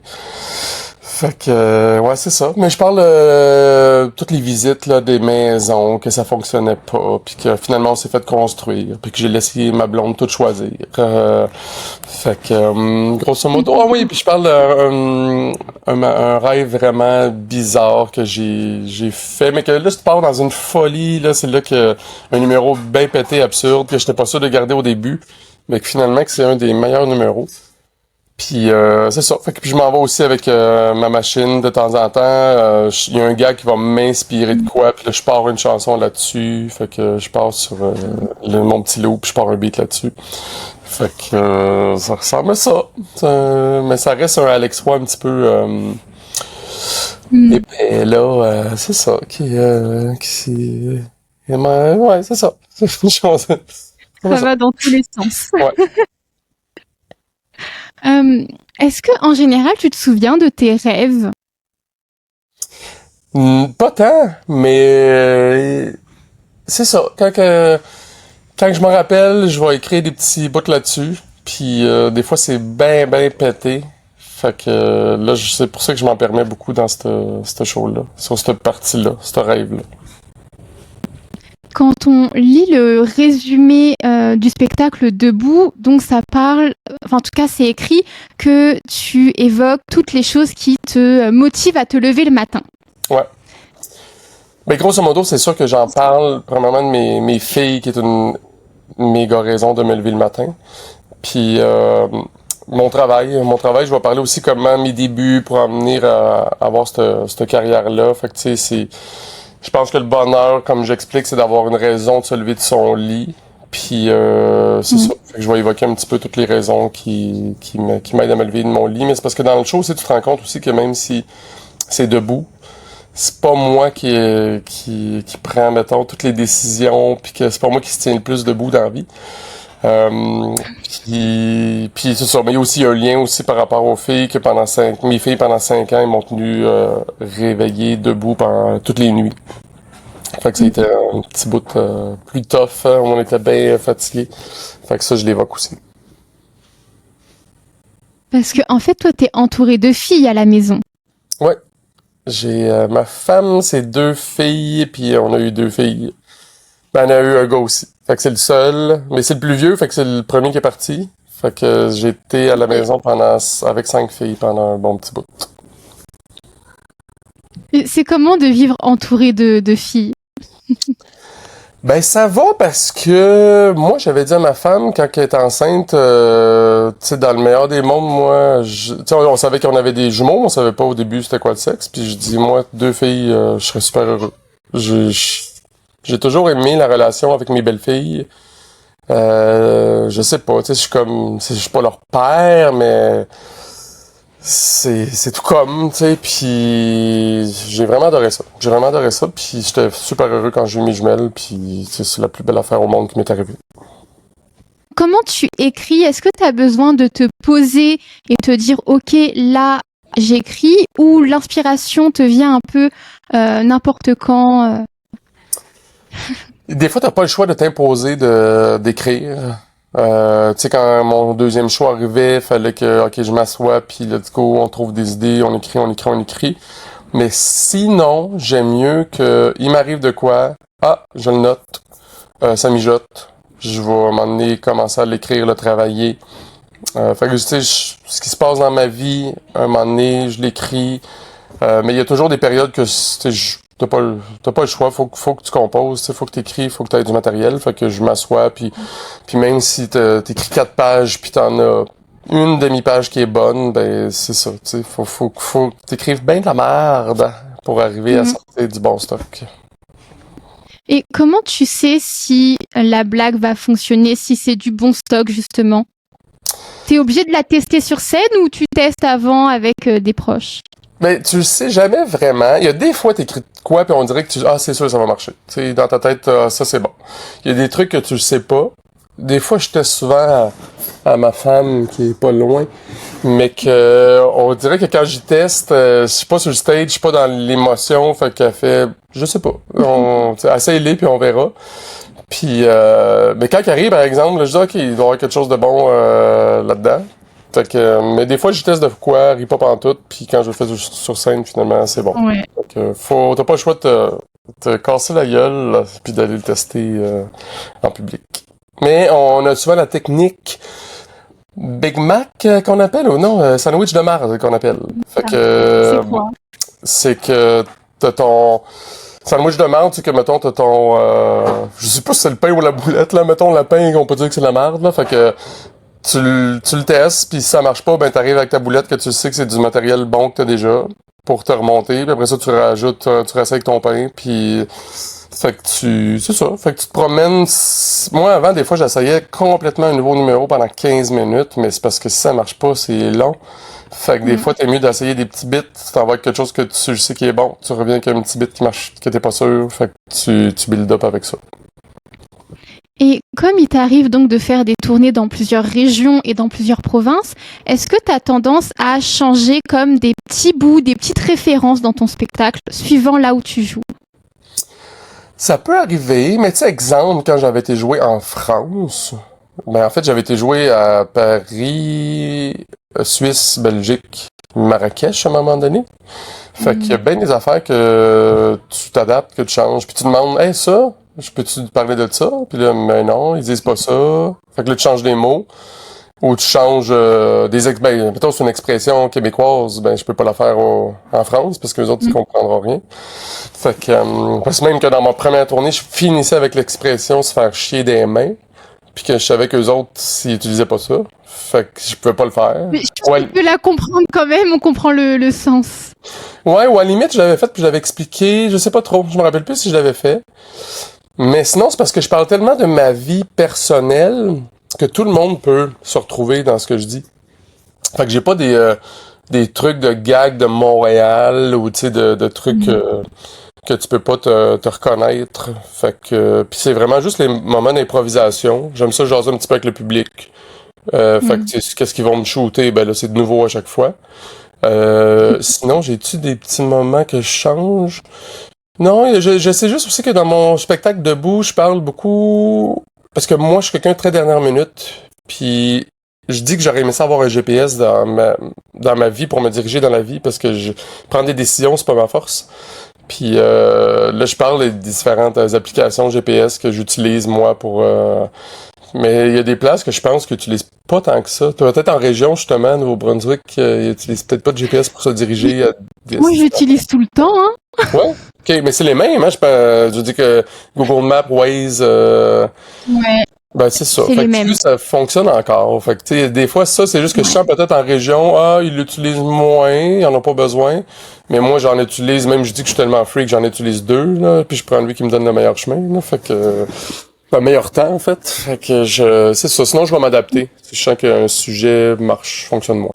Fait que ouais, c'est ça. Mais je parle toutes les visites là des maisons, que ça fonctionnait pas, puis que finalement on s'est fait construire, puis que j'ai laissé ma blonde toute choisir. Fait que grosso modo, ah oui, puis je parle un rêve vraiment bizarre que j'ai fait, mais que là je pars dans une folie là, c'est là que un numéro bien pété absurde que j'étais pas sûr de garder au début, mais que finalement que c'est un des meilleurs numéros. Puis c'est ça. Fait que puis je m'en vais aussi avec ma machine de temps en temps. Il y a un gars qui va m'inspirer de quoi, puis là je pars une chanson là-dessus. Fait que je pars sur mon petit loop, puis je pars un beat là-dessus. Fait que ça ressemble à ça. Mais ça reste un Alex Roy un petit peu et ben là, c'est ça ouais, c'est ça. C'est une chose. Ça va dans tous les sens. Ouais. Est-ce que en général, tu te souviens de tes rêves? Pas tant, mais c'est ça. Quand je me rappelle, je vais écrire des petits bouts là-dessus. Puis des fois, c'est ben pété. Fait que là, c'est pour ça que je m'en permets beaucoup dans cette show-là, sur cette partie-là, ce rêve-là. Quand on lit le résumé du spectacle Debout, donc ça parle, enfin en tout cas c'est écrit que tu évoques toutes les choses qui te motivent à te lever le matin. Ouais. Ben grosso modo, c'est sûr que j'en parle premièrement de mes filles, qui est une méga raison de me lever le matin. Puis mon travail, je vais parler aussi comment mes débuts pour en venir à avoir cette carrière-là. Fait que tu sais, je pense que le bonheur, comme j'explique, c'est d'avoir une raison de se lever de son lit. Puis c'est ça. Fait que je vais évoquer un petit peu toutes les raisons qui m'aident à me lever de mon lit. Mais c'est parce que dans le show, tu te rends compte aussi que même si c'est debout, c'est pas moi qui prend, mettons, toutes les décisions, puis que c'est pas moi qui se tient le plus debout dans la vie. Puis c'est ça, mais il y a aussi un lien aussi par rapport aux filles que mes filles pendant 5 ans, ils m'ont tenu réveillé debout pendant toutes les nuits. Fait que ça a été un petit bout plus tough, hein, on était bien fatigués. Fait que ça, je l'évoque aussi. Parce que en fait, toi, t'es entouré de filles à la maison. Ouais. J'ai ma femme, c'est 2 filles, puis on a eu 2 filles. Ben, on a eu un gars aussi. Fait que c'est le seul, mais c'est le plus vieux, fait que c'est le premier qui est parti. Fait que j'ai été à la maison avec 5 filles pendant un bon petit bout. Et c'est comment de vivre entouré de filles? Ben ça va parce que moi j'avais dit à ma femme quand elle était enceinte, tu sais dans le meilleur des mondes, moi, tu sais on savait qu'on avait des jumeaux, on savait pas au début c'était quoi le sexe, puis je dis moi 2 filles, je serais super heureux. J'ai toujours aimé la relation avec mes belles-filles. Je sais pas, tu sais, je suis pas leur père, mais c'est tout comme, tu sais, puis j'ai vraiment adoré ça. Puis j'étais super heureux quand j'ai eu mes jumelles, puis c'est la plus belle affaire au monde qui m'est arrivée. Comment tu écris? Est-ce que tu as besoin de te poser et te dire ok, là j'écris, ou l'inspiration te vient un peu n'importe quand Des fois, t'as pas le choix de t'imposer d'écrire. Tu sais, quand mon deuxième choix arrivait, fallait que, ok, je m'assois, puis let's go, on trouve des idées, on écrit. Mais sinon, j'aime mieux que, il m'arrive de quoi, je le note, ça mijote, je vais m'emmener commencer à l'écrire, le travailler, Fait que, tu sais, ce qui se passe dans ma vie, à un moment donné, je l'écris. Mais il y a toujours des périodes que, tu sais, t'as pas le choix. Faut que tu composes, tu sais, faut que t'écris, faut que t'aies du matériel. Fait que je m'assois, puis même si t'écris 4 pages, puis t'en as une demi-page qui est bonne, ben, c'est ça, tu sais, faut que t'écrives bien de la merde pour arriver à sortir du bon stock. Et comment tu sais si la blague va fonctionner, si c'est du bon stock, justement? T'es obligé de la tester sur scène ou tu testes avant avec des proches? Ben, tu le sais jamais vraiment. Il y a des fois, t'écris de quoi, puis on dirait que c'est sûr, ça va marcher. Tu sais, dans ta tête, ça, c'est bon. Il y a des trucs que tu le sais pas. Des fois, je teste souvent à ma femme, qui est pas loin, mais on dirait que quand j'y teste, je suis pas sur le stage, je suis pas dans l'émotion, fait qu'elle fait, je sais pas. Essaye-les, puis on verra. Puis, mais quand il arrive, par exemple, là, je dis, OK, il doit y avoir quelque chose de bon là-dedans. Fait que, mais des fois, je teste de quoi, ris pas pantoute, puis quand je le fais sur scène, finalement, c'est bon. Ouais. Fait que, t'as pas le choix de te casser la gueule, là, puis d'aller le tester en public. Mais on a souvent la technique Big Mac qu'on appelle, ou non, sandwich de marde qu'on appelle. Fait que, C'est quoi? c'est que t'as ton sandwich de marde, c'est que, mettons, t'as ton, je sais pas si c'est le pain ou la boulette, là, mettons, le pain, on peut dire que c'est de la marde, là, fait que, tu le testes, puis si ça marche pas, ben t'arrives avec ta boulette que tu sais que c'est du matériel bon que t'as déjà pour te remonter, puis après ça tu rajoutes, tu restes avec ton pain, puis c'est ça, fait que tu te promènes. Moi avant des fois j'essayais complètement un nouveau numéro pendant 15 minutes, mais c'est parce que si ça marche pas, c'est long. Fait que des fois t'es mieux d'essayer des petits bits, tu t'envoies avec quelque chose que tu sais qui est bon, tu reviens avec un petit bit qui marche, que t'es pas sûr, fait que tu build up avec ça. Et comme il t'arrive donc de faire des tournées dans plusieurs régions et dans plusieurs provinces, est-ce que tu as tendance à changer comme des petits bouts, des petites références dans ton spectacle, suivant là où tu joues? Ça peut arriver, mais tu sais, exemple, quand j'avais été joué en France, ben en fait, j'avais été joué à Paris, Suisse, Belgique, Marrakech à un moment donné. Fait qu'il y a bien des affaires que tu t'adaptes, que tu changes, puis tu demandes, hey, ça, je peux-tu te parler de ça? Puis là, mais non, ils disent pas ça. Fait que là, tu changes des mots. Ou tu changes ben, mettons, c'est une expression québécoise, ben, je peux pas la faire en France, parce que les autres, ils comprendront rien. Fait que, parce que même que dans ma première tournée, je finissais avec l'expression se faire chier des mains. Puis que je savais qu'eux autres, s'ils utilisaient pas ça. Fait que je pouvais pas le faire. Mais je pense que tu peux la comprendre quand même, on comprend le sens. Ouais, ou à la limite, je l'avais fait puis je l'avais expliqué. Je sais pas trop. Je me rappelle plus si je l'avais fait. Mais sinon, c'est parce que je parle tellement de ma vie personnelle que tout le monde peut se retrouver dans ce que je dis. Fait que j'ai pas des trucs de gags de Montréal ou tu sais de trucs que tu peux pas te reconnaître. Fait que puis c'est vraiment juste les moments d'improvisation. J'aime ça jaser un petit peu avec le public. Fait que tu sais, qu'est-ce qu'ils vont me shooter, ben là c'est de nouveau à chaque fois. Sinon, j'ai-tu des petits moments que je change? Non, je sais juste aussi que dans mon spectacle debout, je parle beaucoup parce que moi, je suis quelqu'un de très dernière minute. Puis je dis que j'aurais aimé ça avoir un GPS dans ma vie pour me diriger dans la vie parce que prendre des décisions, c'est pas ma force. Puis là, je parle des différentes applications GPS que j'utilise moi pour. Mais il y a des places que je pense qu'ils utilisent pas tant que ça. Peut-être en région, justement, à Nouveau-Brunswick, ils utilisent peut-être pas de GPS pour se diriger à des... Moi, j'utilise tout le temps, hein. Ouais? OK, mais c'est les mêmes, hein? Je dis que Google Maps, Waze... Ouais. Ben, c'est ça. C'est Fait les que mêmes. ça fonctionne encore. Fait que, tu sais, des fois, ça, c'est juste que je sens peut-être en région, ils l'utilisent moins, ils en ont pas besoin. Mais moi, j'en utilise, même je dis que je suis tellement freak, j'en utilise 2, là, puis je prends lui qui me donne le meilleur chemin, là. Fait que... le meilleur temps, en fait. Fait que c'est ça. Sinon, je vais m'adapter. Si je sens qu'un sujet fonctionne moins.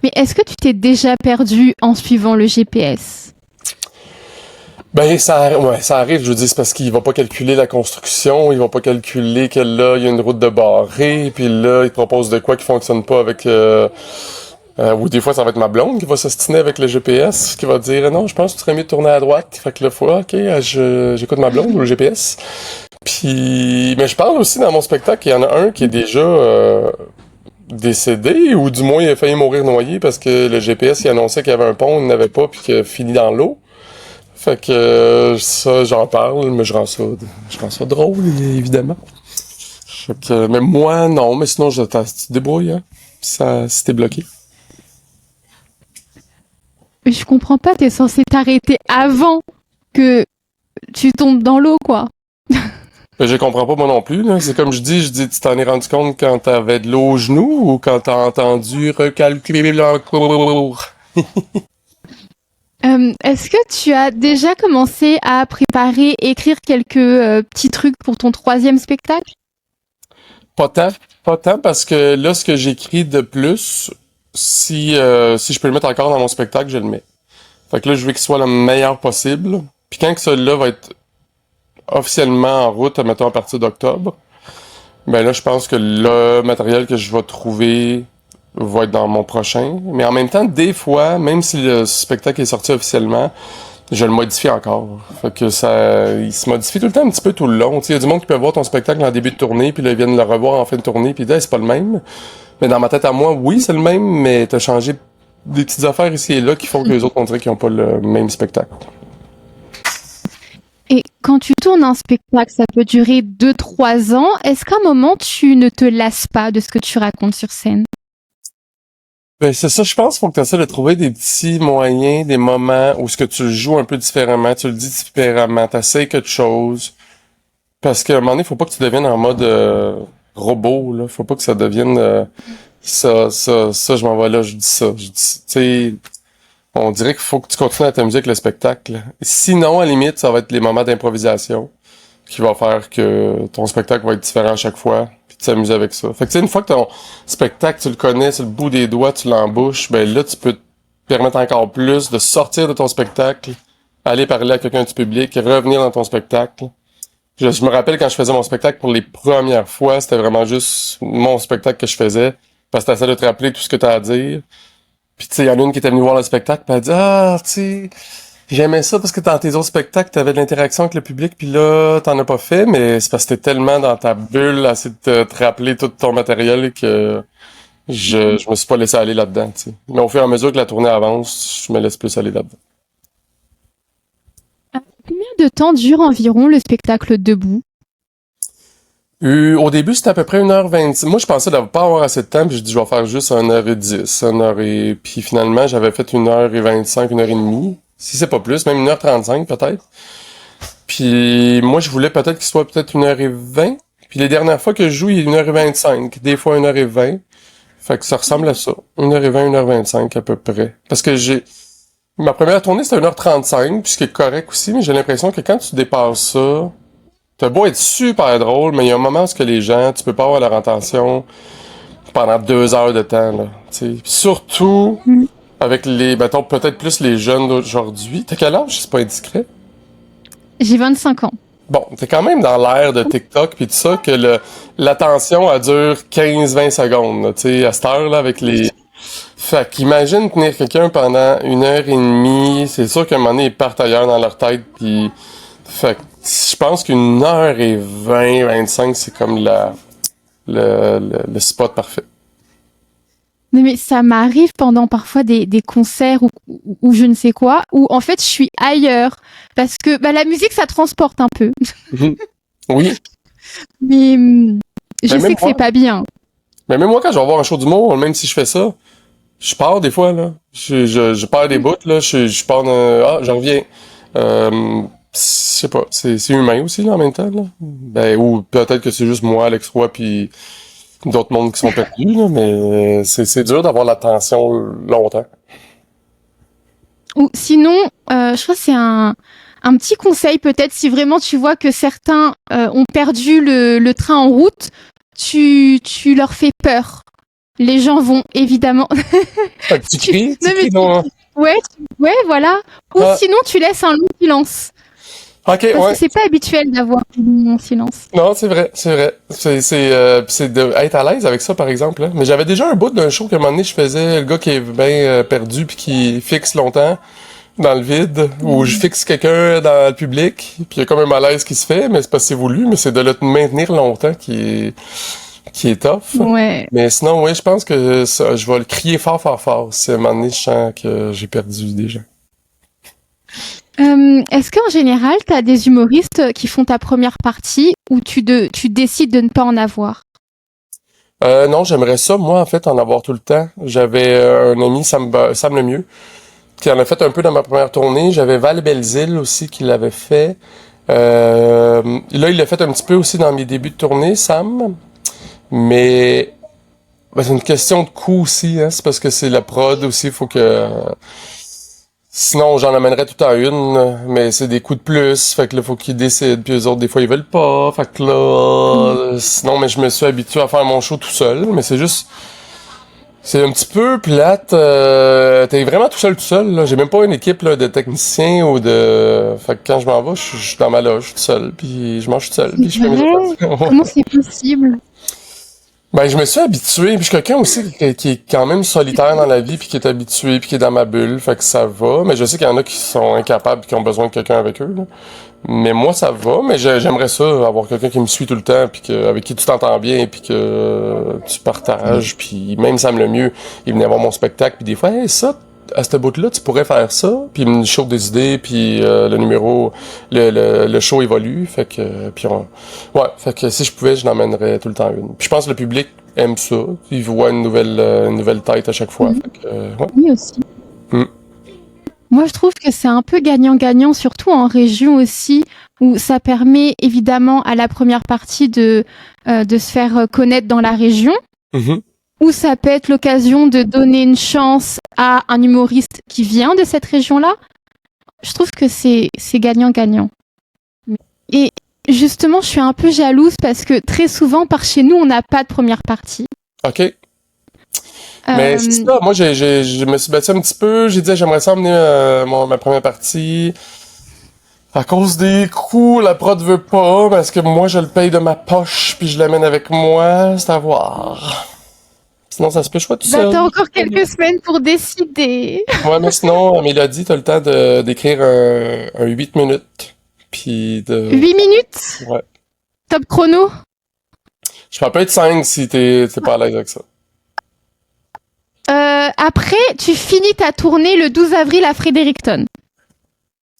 Mais est-ce que tu t'es déjà perdu en suivant le GPS? Ben, ça arrive, je veux dire, c'est parce qu'il va pas calculer la construction, il va pas calculer que là, il y a une route de barrée, puis là, il te propose de quoi qui fonctionne pas avec... ou des fois, ça va être ma blonde qui va s'ostiner avec le GPS, qui va dire non, je pense que tu serais mieux de tourner à droite. Fait que là, OK, j'écoute ma blonde ou le GPS. Puis, mais je parle aussi dans mon spectacle, il y en a un qui est déjà décédé, ou du moins il a failli mourir noyé parce que le GPS il annonçait qu'il y avait un pont, il n'avait pas, puis qu'il a fini dans l'eau. Fait que ça, j'en parle, mais je rends ça drôle, évidemment. Fait que, mais moi, non, mais sinon, tu te débrouilles, hein. Ça, si t'es bloqué. Mais je comprends pas, t'es censé t'arrêter avant que tu tombes dans l'eau, quoi. Ben, je comprends pas moi non plus, là. C'est comme je dis, tu t'en es rendu compte quand t'avais de l'eau au genou ou quand t'as entendu recalculer le cours? Est-ce que tu as déjà commencé à préparer, écrire quelques petits trucs pour ton troisième spectacle? Pas tant, pas tant parce que là, ce que j'écris de plus, si je peux le mettre encore dans mon spectacle, je le mets. Fait que là, je veux qu'il soit le meilleur possible. Puis quand que celui-là va être officiellement en route, mettons à partir d'octobre, ben là, je pense que le matériel que je vais trouver va être dans mon prochain. Mais en même temps, des fois, même si le spectacle est sorti officiellement, je le modifie encore. Fait que il se modifie tout le temps un petit peu tout le long. Tu sais, il y a du monde qui peut voir ton spectacle en début de tournée, puis là, ils viennent le revoir en fin de tournée, puis là, c'est pas le même. Mais dans ma tête à moi, oui, c'est le même, mais t'as changé des petites affaires ici et là qui font que les autres, on dirait qu'ils ont pas le même spectacle. Et quand tu tournes un spectacle, ça peut durer 2-3 ans. Est-ce qu'à un moment, tu ne te lasses pas de ce que tu racontes sur scène? Ben, c'est ça, je pense qu'il faut que tu essaies de trouver des petits moyens, des moments où ce que tu le joues un peu différemment, tu le dis différemment, tu essaies quelque chose. Parce qu'à un moment donné, faut pas que tu deviennes en mode robot, là. Faut pas que ça devienne ça, je m'en vais là, je dis ça. Tu sais, on dirait qu'il faut que tu continues à t'amuser avec le spectacle. Sinon, à la limite, ça va être les moments d'improvisation qui va faire que ton spectacle va être différent à chaque fois, puis tu t'amuses avec ça. Fait que tu sais, une fois que ton spectacle, tu le connais sur le bout des doigts, tu l'embouches, ben là, tu peux te permettre encore plus de sortir de ton spectacle, aller parler à quelqu'un du public, revenir dans ton spectacle. Je me rappelle quand je faisais mon spectacle pour les premières fois, c'était vraiment juste mon spectacle que je faisais, parce que t'essaies de te rappeler tout ce que t'as à dire. Puis tu sais, il y en a une qui était venue voir le spectacle, puis elle dit ah, tu sais, j'aimais ça parce que dans tes autres spectacles, t'avais de l'interaction avec le public, puis là, t'en as pas fait, mais c'est parce que t'es tellement dans ta bulle à essayer de te rappeler tout ton matériel que je me suis pas laissé aller là-dedans, tu sais. Mais au fur et à mesure que la tournée avance, je me laisse plus aller là-dedans. Combien de temps dure environ le spectacle debout? Au début, c'était à peu près 1h26. Moi, je pensais de pas avoir assez de temps, puis je dis, je vais faire juste 1h10, 1h et... Puis finalement, j'avais fait 1h25, 1h30. Si c'est pas plus, même 1h35 peut-être. Puis moi, je voulais peut-être qu'il soit peut-être 1h20. Puis les dernières fois que je joue, il est 1h25. Des fois 1h20. Fait que ça ressemble à ça. 1h20, 1h25 à peu près. Parce que ma première tournée, c'était 1h35, puis ce qui est correct aussi, mais j'ai l'impression que quand tu dépasses ça, t'as beau être super drôle, mais il y a un moment où les gens, tu peux pas avoir leur attention pendant 2 heures de temps, là. T'sais. Surtout avec mettons, peut-être plus les jeunes d'aujourd'hui. T'as quel âge? C'est pas indiscret. J'ai 25 ans. Bon, t'es quand même dans l'ère de TikTok pis tout ça, que l'attention, elle dure 15-20 secondes, tu sais, à cette heure-là, avec les... Fait qu'imagine tenir quelqu'un pendant 1h30, c'est sûr qu'à un moment donné, ils partent ailleurs dans leur tête, pis... Fait que je pense qu'1h20, 25, c'est comme le spot parfait. Mais ça m'arrive pendant parfois des concerts ou je ne sais quoi, où en fait je suis ailleurs. Parce que la musique, ça transporte un peu. Oui. Mais je sais que c'est pas bien. Mais même moi, quand je vais voir un show d'humour, même si je fais ça, je pars des fois, là. Je pars des bouts, là. Je pars j'en reviens. Je sais pas. C'est humain aussi, là, en même temps, là. Ben, ou peut-être que c'est juste moi, Alex Roy, puis d'autres mondes qui sont perdus, là, mais c'est dur d'avoir l'attention longtemps. Ou sinon, je crois que c'est un petit conseil peut-être, si vraiment tu vois que certains ont perdu le train en route, tu leur fais peur. Les gens vont évidemment... Tu cries? Non. Ouais, voilà. Ou sinon, tu laisses un long silence. Ok, Parce que c'est pas habituel d'avoir un long silence. Non, c'est vrai. C'est être à l'aise avec ça, par exemple. Hein. Mais j'avais déjà un bout d'un show qu'à un moment donné, je faisais le gars qui est bien perdu puis qui fixe longtemps dans le vide, où je fixe quelqu'un dans le public, puis il y a comme un malaise qui se fait, mais c'est pas si voulu, mais c'est de le maintenir longtemps qui est tough. Ouais. Mais sinon, oui, je pense que ça, je vais le crier fort, fort, fort si à un moment donné, je sens que j'ai perdu des gens. Est-ce qu'en général, tu as des humoristes qui font ta première partie ou tu décides de ne pas en avoir? Non, j'aimerais ça, moi, en fait, en avoir tout le temps. J'avais un ami, Sam Lemieux, qui en a fait un peu dans ma première tournée. J'avais Val Belzile aussi qui l'avait fait. Là, il l'a fait un petit peu aussi dans mes débuts de tournée, Sam. Mais c'est une question de coût aussi, hein. C'est parce que c'est la prod aussi, faut que... Sinon, j'en amènerais tout le temps une, mais c'est des coûts de plus, fait que là, faut qu'ils décident, puis eux autres, des fois, ils veulent pas, fait que là... Sinon, mais je me suis habitué à faire mon show tout seul, mais c'est juste... C'est un petit peu plate, t'es vraiment tout seul, là. J'ai même pas une équipe, là, de techniciens ou de... Fait que quand je m'en vais, je suis dans ma loge, tout seul, puis je mange tout seul, puis je fais mes affaires. Comment c'est possible? Ben, je me suis habitué, puis je suis quelqu'un aussi qui est quand même solitaire dans la vie, puis qui est habitué, puis qui est dans ma bulle, fait que ça va. Mais je sais qu'il y en a qui sont incapables, puis qui ont besoin de quelqu'un avec eux, là. Mais moi, ça va, mais j'aimerais ça, avoir quelqu'un qui me suit tout le temps, puis avec qui tu t'entends bien, puis que tu partages, puis même Sam Lemieux, il venait voir mon spectacle, puis des fois, hey, ça, à cette bout-là, tu pourrais faire ça, puis il me chauffe des idées, puis le numéro, le show évolue, fait que, ouais, fait que si je pouvais, je n'emmènerais tout le temps une. Puis je pense que le public aime ça, il voit une nouvelle tête à chaque fois, fait que, ouais. Oui, aussi. Moi, je trouve que c'est un peu gagnant-gagnant, surtout en région aussi, où ça permet évidemment à la première partie de se faire connaître dans la région, où ça peut être l'occasion de donner une chance à un humoriste qui vient de cette région-là. Je trouve que c'est gagnant-gagnant. Et justement, je suis un peu jalouse parce que très souvent, par chez nous, on n'a pas de première partie. OK. Mais c'est ça, moi je me suis battu un petit peu, j'ai dit j'aimerais ça emmener ma première partie. À cause des coûts, la prod veut pas, parce que moi je le paye de ma poche puis je l'amène avec moi, c'est à voir. Sinon ça se peut choix tout seul. T'as encore quelques semaines pour décider. Ouais, mais sinon, Mélodie, t'as le temps d'écrire un 8 minutes. Puis de... 8 minutes? Ouais. Top chrono? Je peux pas être 5 si t'es pas à l'aise avec ça. Après, tu finis ta tournée le 12 avril à Fredericton.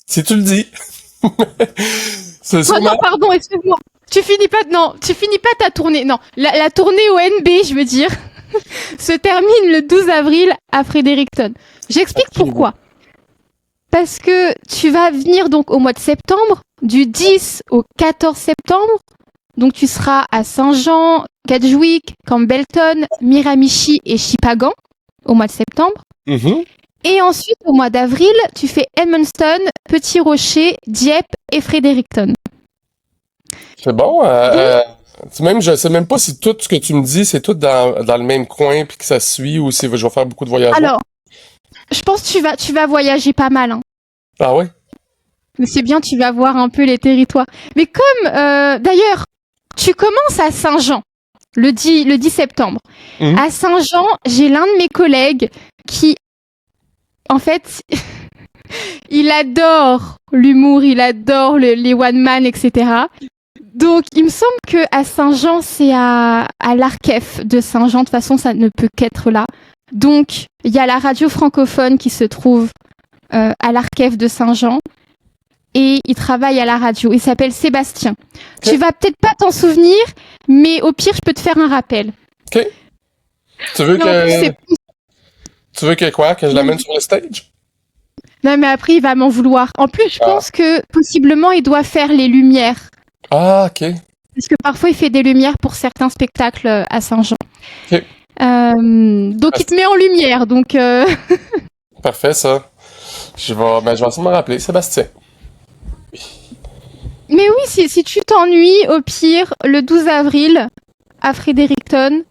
Si tu le dis. C'est Oh non, pardon, excuse-moi. Tu finis pas ta tournée. Non, la tournée au NB, je veux dire, se termine le 12 avril à Fredericton. J'explique pourquoi. Parce que tu vas venir donc au mois de septembre, du 10 au 14 septembre. Donc tu seras à Saint-Jean, Kedgewick, Campbellton, Miramichi et Shippagan au mois de septembre. Et ensuite, au mois d'avril, tu fais Edmundston, Petit Rocher, Dieppe et Fredericton. C'est bon. Je sais même pas si tout ce que tu me dis, c'est tout dans le même coin puis que ça suit ou si je vais faire beaucoup de voyages. Alors, je pense que tu vas voyager pas mal. Hein. Ah ouais? Mais c'est bien, tu vas voir un peu les territoires. Mais comme, d'ailleurs, tu commences à Saint-Jean le 10 septembre. À Saint-Jean, j'ai l'un de mes collègues qui, en fait, il adore l'humour, il adore les one-man, etc. Donc, il me semble qu'à Saint-Jean, c'est à l'Arkef de Saint-Jean. De toute façon, ça ne peut qu'être là. Donc, il y a la radio francophone qui se trouve à l'Arkef de Saint-Jean. Et il travaille à la radio. Il s'appelle Sébastien. Tu vas peut-être pas t'en souvenir, mais au pire, je peux te faire un rappel. OK. Tu veux que quoi? Que je l'amène sur le stage? Non, mais après, il va m'en vouloir. En plus, je pense que possiblement, il doit faire les lumières. Ah, OK. Parce que parfois, il fait des lumières pour certains spectacles à Saint-Jean. OK. Donc, il te met en lumière. Donc, Parfait, ça. Je vais essayer de me rappeler. Sébastien. Mais oui, si tu t'ennuies, au pire, le 12 avril, à Fredericton,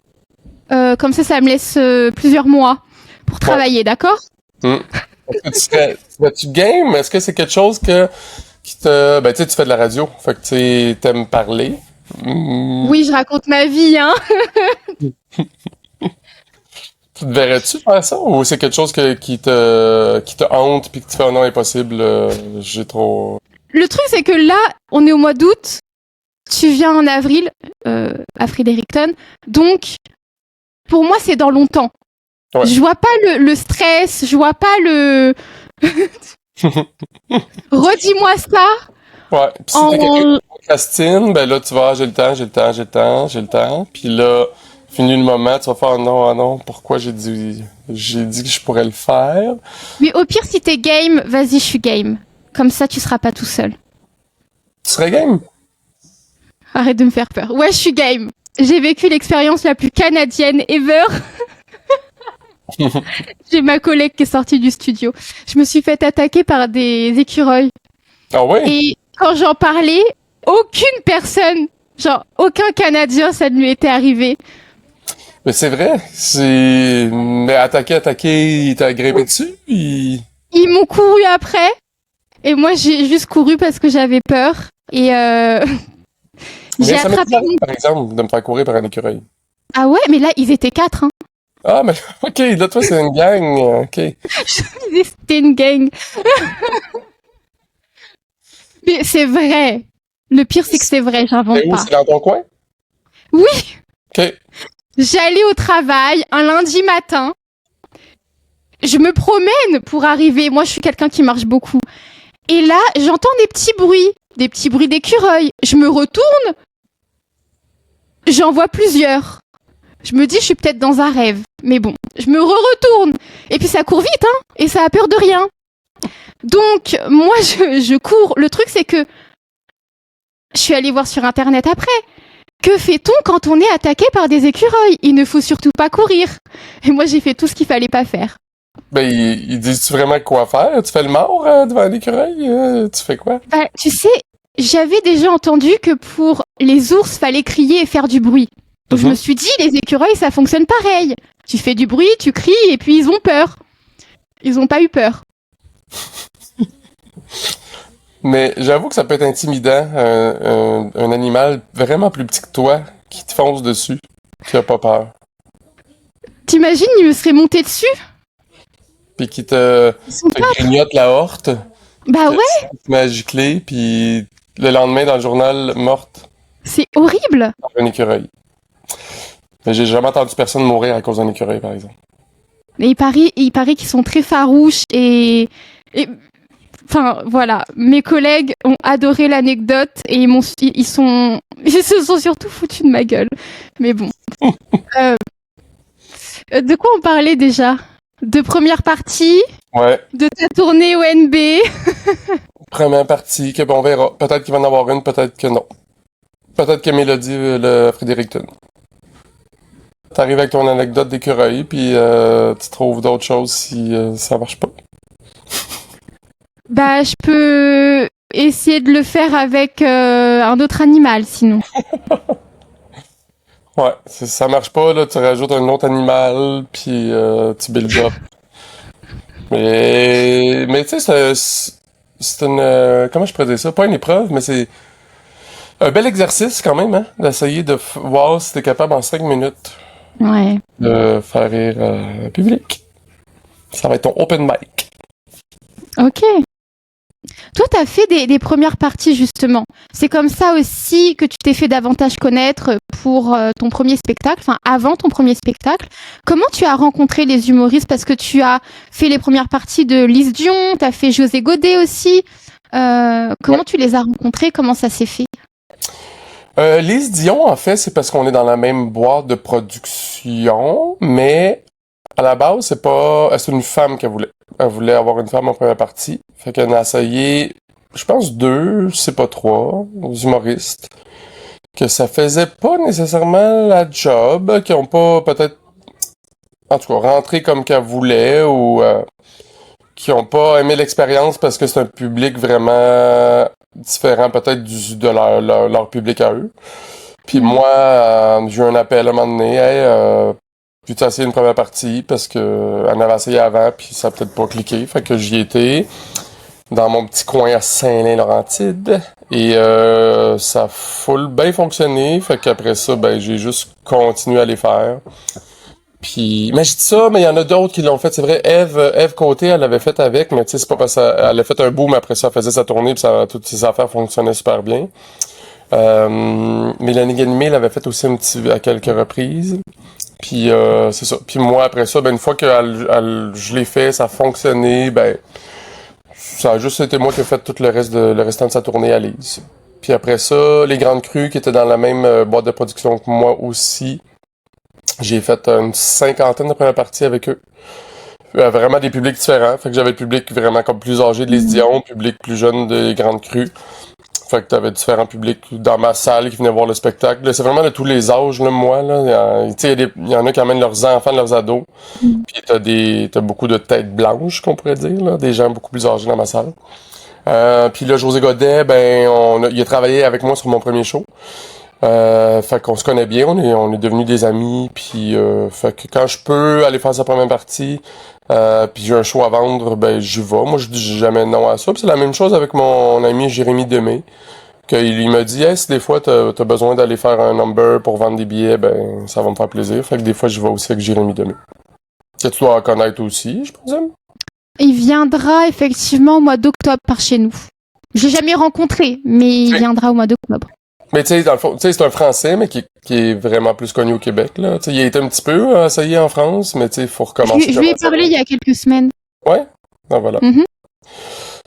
comme ça me laisse plusieurs mois pour travailler, d'accord? Tu game? Est-ce que c'est quelque chose qui te... Ben, tu sais, tu fais de la radio, fait que tu t'aimes parler. Oui, je raconte ma vie, hein. Tu te verrais-tu faire ça? Ou c'est quelque chose qui te hante puis que tu fais un non impossible, j'ai trop... Le truc, c'est que là, on est au mois d'août, tu viens en avril à Fredericton, donc pour moi, c'est dans longtemps. Ouais. Je vois pas le stress, je vois pas le... Redis-moi ça Ouais. Puis si t'es quelqu'un en... qui procrastine, ben là, tu vas, j'ai le temps, j'ai le temps, j'ai le temps, j'ai le temps. Puis là, fini le moment, tu vas faire, non, ah non, pourquoi j'ai dit que je pourrais le faire. Mais au pire, si t'es game, vas-y, je suis game. Comme ça, tu seras pas tout seul. Tu serais game? Arrête de me faire peur. Ouais, je suis game. J'ai vécu l'expérience la plus canadienne ever. J'ai ma collègue qui est sortie du studio. Je me suis fait attaquer par des écureuils. Ah ouais? Et quand j'en parlais, aucune personne, genre aucun Canadien, ça ne lui était arrivé. Mais c'est vrai, mais attaquer, il t'a grimpé dessus, Ils m'ont couru après. Et moi, j'ai juste couru parce que j'avais peur. Et Mais j'ai ça m'est attrapé... arrivé, par exemple, de me faire courir par un écureuil. Ah ouais, mais là, ils étaient 4. Hein. Ah, mais ok, là, toi, c'est une gang, ok. C'était une gang. Mais c'est vrai. Le pire, c'est que c'est vrai, j'invente Et où, pas. c'est dans ton coin? Oui, Ok. j'allais au travail un lundi matin. Je me promène pour arriver. Moi, je suis quelqu'un qui marche beaucoup. Et là, j'entends des petits bruits d'écureuils. Je me retourne. J'en vois plusieurs. Je me dis, je suis peut-être dans un rêve. Mais bon, je me retourne. Et puis ça court vite, hein. Et ça a peur de rien. Donc, moi, je cours. Le truc, c'est que je suis allée voir sur Internet après. Que fait-on quand on est attaqué par des écureuils? Il ne faut surtout pas courir. Et moi, j'ai fait tout ce qu'il fallait pas faire. Ben, ils disent-tu vraiment quoi faire? Tu fais le mort devant l'écureuil? Tu fais quoi? Bah, tu sais, j'avais déjà entendu que pour les ours, fallait crier et faire du bruit. Donc je me suis dit, les écureuils, ça fonctionne pareil. Tu fais du bruit, tu cries, et puis ils ont peur. Ils ont pas eu peur. Mais j'avoue que ça peut être intimidant, un animal vraiment plus petit que toi qui te fonce dessus, qui a pas peur, T'imagines, ils me seraient montés dessus? puis qui te Ils sont pas... grignote la horte, Bah que ouais, tu te mets à gicler, puis le lendemain dans le journal, morte c'est horrible. par un écureuil. Mais j'ai jamais entendu personne mourir à cause d'un écureuil, par exemple. Mais il paraît qu'ils sont très farouches et... Enfin, voilà. Mes collègues ont adoré l'anecdote et ils se sont surtout foutus de ma gueule. Mais bon. De quoi on parlait déjà? De première partie, Ouais. de ta tournée ONB. Première partie, que bon, on verra. Peut-être qu'il va en avoir une, peut-être que non. Peut-être que Mélodie le Fredericton. T'arrives avec ton anecdote d'écureuil, puis tu trouves d'autres choses si ça marche pas. Bah, je peux essayer de le faire avec un autre animal, sinon. Ouais, ça marche pas, là, tu rajoutes un autre animal, puis tu build up. Mais tu sais, c'est une... comment je pourrais dire ça? Pas une épreuve, mais c'est un bel exercice quand même, hein? D'essayer de voir si t'es capable en 5 minutes Ouais. de faire rire le public. Ça va être ton open mic. Ok. Toi, t'as fait des premières parties, justement. C'est comme ça aussi que tu t'es fait davantage connaître pour ton premier spectacle, enfin, avant ton premier spectacle. Comment tu as rencontré les humoristes? Parce que tu as fait les premières parties de Lise Dion, t'as fait José Godet aussi. Comment tu les as rencontrés? Comment ça s'est fait? Lise Dion, en fait, c'est parce qu'on est dans la même boîte de production, mais à la base, c'est une femme qu'elle voulait. Elle voulait avoir une femme en première partie. Fait qu'elle a essayé, je pense 2, je sais pas 3, humoristes, que ça faisait pas nécessairement la job, qui ont pas peut-être, en tout cas, rentré comme qu'elle voulait, ou qui ont pas aimé l'expérience parce que c'est un public vraiment différent peut-être de leur public à eux. Puis moi, j'ai eu un appel à un moment donné, hey, puis essayé une première partie parce que elle avait essayé avant puis ça a peut-être pas cliqué. Fait que j'y étais dans mon petit coin à Saint-Lin-Laurentide et ça a full bien fonctionné. Fait qu'après ça, ben j'ai juste continué à les faire. Puis, mais je dis ça, mais il y en a d'autres qui l'ont fait. C'est vrai, Ève Côté, elle l'avait fait avec, mais tu sais, c'est pas parce qu'elle a fait un boom après ça, elle faisait sa tournée puis toutes ses affaires fonctionnaient super bien. Mélanie Ganimé l'avait fait aussi à quelques reprises. Puis c'est ça. Puis moi après ça, ben une fois que je l'ai fait, ça a fonctionné, ben ça a juste été moi qui ai fait tout le restant de sa tournée à Lise. Puis après ça, les Grandes Crues qui étaient dans la même boîte de production que moi aussi, j'ai fait une 50aine de premières parties avec eux. Vraiment des publics différents. Fait que j'avais le public vraiment comme plus âgé de Les Dion, public plus jeune des Grandes Crues. Fait que t'avais différents publics dans ma salle qui venaient voir le spectacle. Là, c'est vraiment de tous les âges, là, moi. Là. Il y en a qui amènent leurs enfants, leurs ados. Puis t'as beaucoup de têtes blanches, qu'on pourrait dire, là, des gens beaucoup plus âgés dans ma salle. Puis là, José Godet, il a travaillé avec moi sur mon premier show. Fait qu'on se connaît bien, on est devenus des amis, puis fait que quand je peux aller faire sa première partie, puis j'ai un show à vendre, ben j'y vais. Moi, je dis jamais non à ça. Puis c'est la même chose avec mon ami Jérémy Demé, qu'il m'a dit, hey, si des fois t'as besoin d'aller faire un number pour vendre des billets, ben ça va me faire plaisir. Fait que des fois, je vais aussi avec Jérémy Demé. Que tu dois connaître aussi, je présume. Il viendra effectivement au mois d'octobre par chez nous. Je l'ai jamais rencontré, mais il viendra au mois d'octobre. Mais tu sais, dans le fond, tu sais, c'est un Français, mais qui est vraiment plus connu au Québec, là. Tu sais, il a été un petit peu essayé en France, mais tu sais, il faut recommencer. Je lui ai parlé il y a quelques semaines. Ouais? Ah, voilà. Mm-hmm.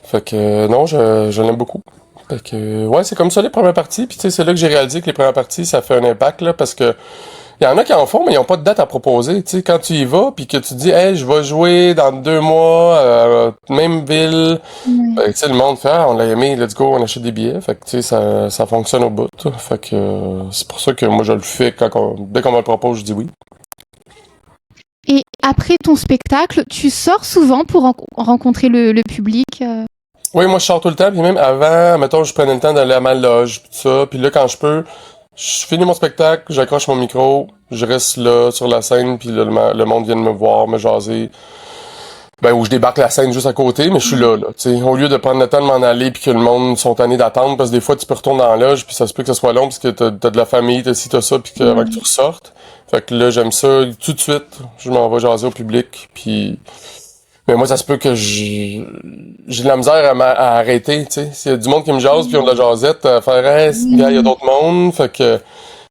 Fait que, non, je l'aime beaucoup. Fait que, ouais, c'est comme ça les premières parties, puis tu sais, c'est là que j'ai réalisé que les premières parties, ça fait un impact, là, parce que il y en a qui en font, mais ils n'ont pas de date à proposer. Tu sais, quand tu y vas, puis que tu dis, hey, je vais jouer dans 2 mois, même ville, ben, tu sais, le monde fait, ah, on l'a aimé, let's go, on achète des billets. Fait que, tu sais, ça fonctionne au bout. Fait que, c'est pour ça que moi, je le fais dès qu'on me le propose, je dis oui. Et après ton spectacle, tu sors souvent pour rencontrer le public Oui, moi, je sors tout le temps, puis même avant, mettons, je prenais le temps d'aller à ma loge, pis tout ça, puis là, quand je peux, je finis mon spectacle, j'accroche mon micro, je reste là, sur la scène, puis là, le monde vient de me voir, me jaser. Ben, où je débarque la scène juste à côté, mais je suis là, tu sais. Au lieu de prendre le temps de m'en aller, puis que le monde sont tannés d'attendre, parce que des fois, tu peux retourner dans la loge, puis ça se peut que ce soit long, parce que t'as de la famille, t'as ci, t'as ça, puis avant que tu ressortes. Fait que là, j'aime ça, tout de suite, je m'en vais jaser au public, puis... Mais moi, ça se peut que j'ai de la misère à arrêter, tu sais. S'il y a du monde qui me jase, puis on de la jasette, à faire, hey, il y a d'autres mondes, fait que...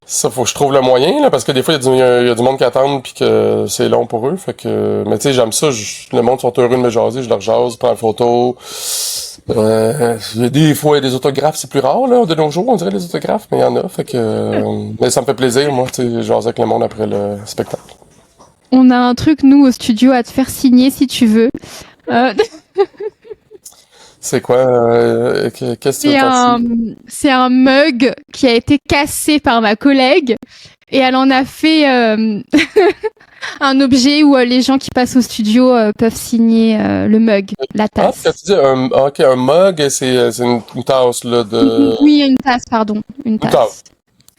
Ça, faut que je trouve le moyen, là, parce que des fois, il y a du monde qui attend puis que c'est long pour eux. Fait que, mais tu sais, j'aime ça. Le monde sont heureux de me jaser, je leur jase, prends une photo. Des fois, il y a des autographes, c'est plus rare, là, de nos jours, on dirait des autographes, mais il y en a. Fait que, mais ça me fait plaisir, moi, tu sais, jaser avec le monde après le spectacle. On a un truc, nous, au studio, à te faire signer si tu veux. C'est quoi? Qu'est-ce que tu veux faire? C'est un mug qui a été cassé par ma collègue et elle en a fait un objet où les gens qui passent au studio peuvent signer le mug, la tasse. Ah, quand tu dis un mug, c'est une tasse, là, de... Oui, une tasse, pardon. Une tasse.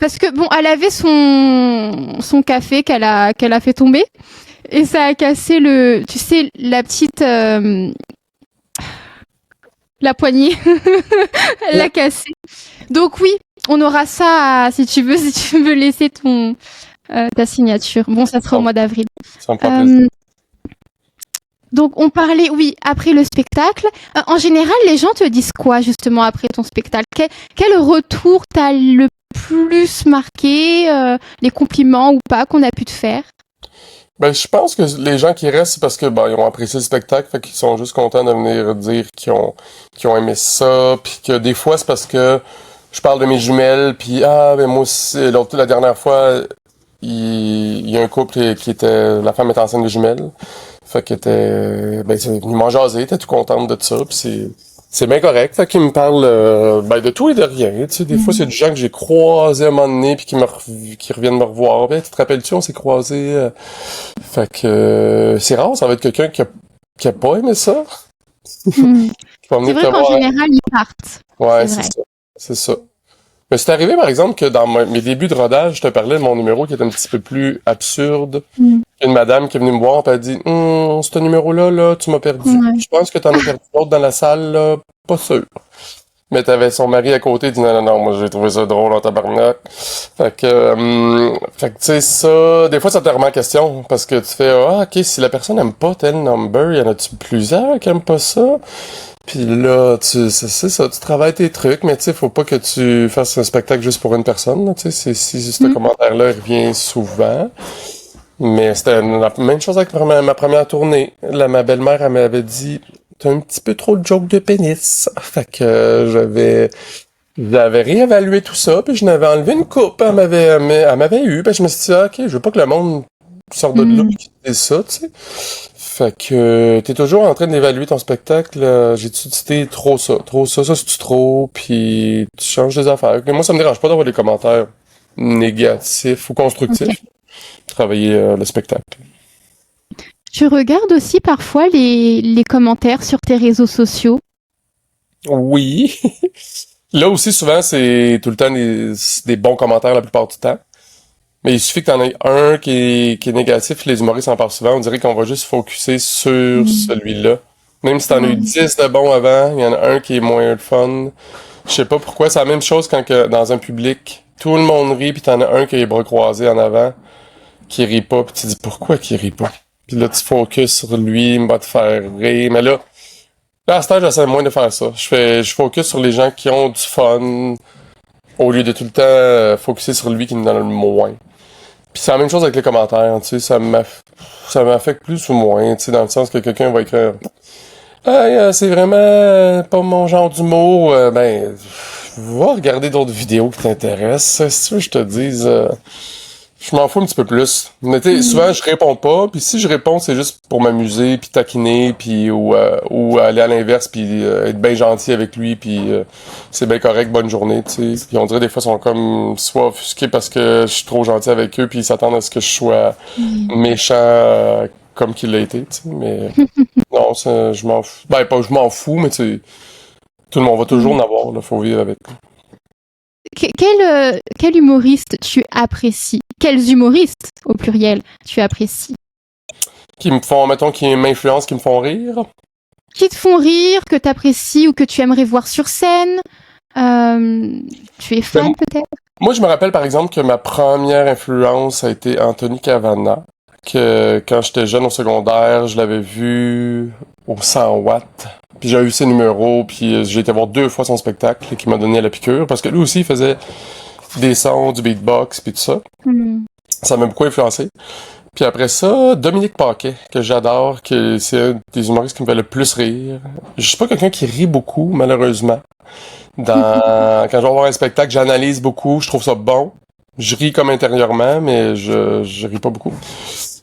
Parce que, bon, elle avait son café qu'elle a fait tomber et ça a cassé tu sais, la petite... la poignée, elle l'a cassée. Donc oui, on aura ça si tu veux laisser ta signature. Bon, ça sera au mois d'avril. Ça me fait plaisir. Donc on parlait, oui, après le spectacle. En général, les gens te disent quoi justement après ton spectacle? Quel retour t'a le plus marqué, les compliments ou pas qu'on a pu te faire? Ben, je pense que les gens qui restent, c'est parce que, ils ont apprécié le spectacle, fait qu'ils sont juste contents de venir dire qu'ils ont aimé ça, puis que des fois, c'est parce que je parle de mes jumelles, puis ben moi aussi, la dernière fois, il y a un couple qui était, la femme était enceinte de jumelles, fait qu'elle était, ils m'ont jasé, était tout contente de ça, puis c'est bien correct, fait qu'ils me parlent de tout et de rien. Tu sais, des fois, c'est des gens que j'ai croisés à un moment donné puis qui reviennent me revoir. Ben, tu te rappelles-tu, on s'est croisés. Fait que c'est rare, ça va être quelqu'un qui a pas aimé ça. C'est vrai qu'en général, ils partent. Ouais, c'est ça. Mais c'est arrivé, par exemple, que dans mes débuts de rodage, je te parlais de mon numéro qui était un petit peu plus absurde. Une madame qui est venue me voir et elle a dit ce numéro-là, tu m'as perdu. Ouais. Je pense que t'en as perdu d'autres dans la salle, là, pas sûr. Mais t'avais son mari à côté, il dit non, moi j'ai trouvé ça drôle en tabarnak. Fait que tu sais, ça, des fois ça te remet en question, parce que tu fais ok, si la personne aime pas tel number, y en a-tu plusieurs qui aiment pas ça? Puis là, c'est ça, tu travailles tes trucs, mais tu sais, faut pas que tu fasses un spectacle juste pour une personne, tu sais, si ce commentaire-là revient souvent. Mais c'était la même chose avec ma première tournée. Là, ma belle-mère, elle m'avait dit, un petit peu trop de jokes de pénis. Fait que j'avais réévalué tout ça, puis je n'avais enlevé une coupe, elle m'avait eu, puis je me suis dit, ok, je veux pas que le monde sorte de là et qu'il dise ça, tu sais. Fait que t'es toujours en train d'évaluer ton spectacle. J'ai-tu dit trop ça, ça c'est-tu trop, puis tu changes des affaires. Et moi, ça me dérange pas d'avoir des commentaires négatifs ou constructifs. Ok. Travailler le spectacle. Tu regardes aussi parfois les commentaires sur tes réseaux sociaux. Oui. Là aussi, souvent, c'est tout le temps des bons commentaires la plupart du temps. Mais il suffit que t'en aies un qui est négatif, les humoristes en parlent souvent, on dirait qu'on va juste focusser sur celui-là. Même si t'en as eu 10 de bons avant, il y en a un qui est moins le fun. Je sais pas pourquoi, c'est la même chose quand que dans un public, tout le monde rit, puis t'en as un qui a les bras croisés en avant, qui rit pas, puis tu te dis pourquoi qu'il rit pas? Puis là, tu focuses sur lui, il va te faire rire. Mais là, à ce temps, j'essaie moins de faire ça. Je focus sur les gens qui ont du fun, au lieu de tout le temps focuser sur lui qui en a le moins. Puis c'est la même chose avec les commentaires, tu sais, ça m'affecte plus ou moins, tu sais, dans le sens que quelqu'un va écrire « c'est vraiment pas mon genre d'humour. Ben, va regarder d'autres vidéos qui t'intéressent. Si tu veux, je te dise, je m'en fous un petit peu plus. Mais tu sais, souvent, je réponds pas, puis si je réponds, c'est juste pour m'amuser, puis taquiner, puis ou aller à l'inverse, puis être bien gentil avec lui, puis c'est bien correct, bonne journée, tu sais. Puis on dirait des fois, ils sont comme soit offusqués parce que je suis trop gentil avec eux, puis ils s'attendent à ce que je sois méchant comme qu'il l'a été, tu sais. Mais non, je m'en fous. Ben, pas je m'en fous, mais tu sais, tout le monde va toujours en avoir, là, faut vivre avec. Quel humoriste tu apprécies? Quels humoristes, au pluriel, tu apprécies? Qui me font, mettons, qui m'influencent, qui me font rire. Qui te font rire, que tu apprécies ou que tu aimerais voir sur scène? Tu es fan peut-être? Moi, je me rappelle par exemple que ma première influence a été Anthony Cavana, que quand j'étais jeune au secondaire, je l'avais vu au 100 watts. Puis j'ai eu ses numéros, puis j'ai été voir 2 fois son spectacle qui m'a donné la piqûre, parce que lui aussi il faisait des sons, du beatbox, puis tout ça. Ça m'a beaucoup influencé. Puis après ça, Dominique Paquet, que j'adore, que c'est un des humoristes qui me fait le plus rire. Je suis pas quelqu'un qui rit beaucoup, malheureusement. Quand je vais voir un spectacle, j'analyse beaucoup, je trouve ça bon. Je ris comme intérieurement, mais je ris pas beaucoup.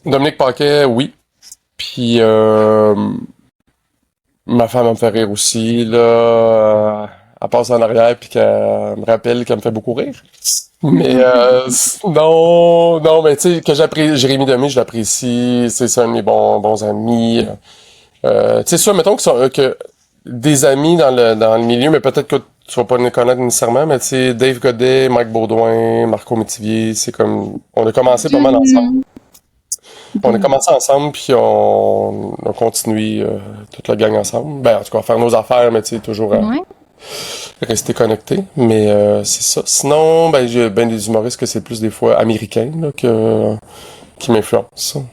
Dominique Paquet, oui. Puis ma femme elle me fait rire aussi, là. Elle passe en arrière puis qu'elle me rappelle qu'elle me fait beaucoup rire. Mais non, mais tu sais, que j'apprécie, Jérémy Demé, je l'apprécie, c'est un de mes bons amis. Tu sais, ça, mettons que des amis dans le milieu, mais peut-être que tu vas pas les connaître nécessairement, mais tu sais, Dave Godet, Mike Baudouin, Marco Métivier, c'est comme, on a commencé pas mal ensemble. On a commencé ensemble, puis on a continué toute la gang ensemble. Ben, en tout cas, faire nos affaires, mais tu sais, toujours rester connecté. Mais c'est ça. Sinon, ben, j'ai ben des humoristes que c'est plus des fois américains là, qui m'influencent.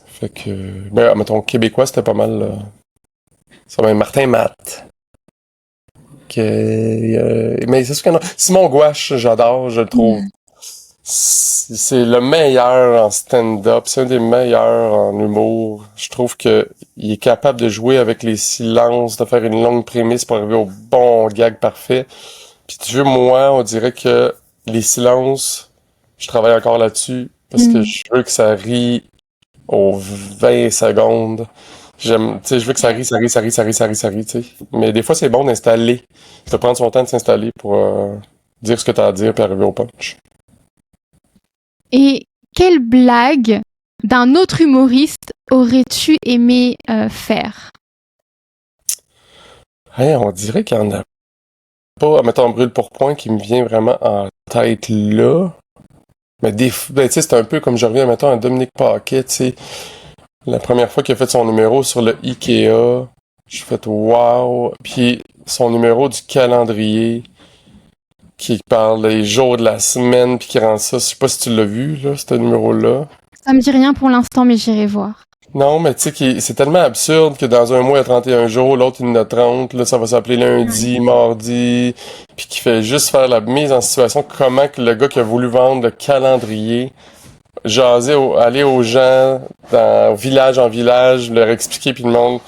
Fait que, ben, mettons, québécois, c'était pas mal. Ça va Martin Matt. Mais c'est sûr que non. Simon Gouache, j'adore, je le trouve. C'est le meilleur en stand-up, c'est un des meilleurs en humour. Je trouve que il est capable de jouer avec les silences, de faire une longue prémisse pour arriver au bon gag parfait. Puis tu veux, moi, on dirait que les silences, je travaille encore là-dessus parce que je veux que ça rit aux 20 secondes. Tu sais, je veux que ça rit, tu sais. Mais des fois, c'est bon d'installer, de prendre son temps de s'installer pour dire ce que t'as à dire puis arriver au punch. Et quelle blague d'un autre humoriste aurais-tu aimé faire? Hey, on dirait qu'il y en a pas, mettons, Brûle pour point qui me vient vraiment en tête là. Mais tu sais, c'est un peu comme je reviens, mettons, à Dominique Paquet, tu sais. La première fois qu'il a fait son numéro sur le Ikea, j'ai fait wow. Puis son numéro du calendrier, qui parle des jours de la semaine, puis qui rend ça. Je sais pas si tu l'as vu, là, ce numéro-là. Ça me dit rien pour l'instant, mais j'irai voir. Non, mais tu sais, c'est tellement absurde que dans un mois, il y a 31 jours, l'autre, il en a 30, là, ça va s'appeler lundi, mardi, puis qui fait juste faire la mise en situation, comment que le gars qui a voulu vendre le calendrier, jaser, aller aux gens, village en village, leur expliquer, puis le monde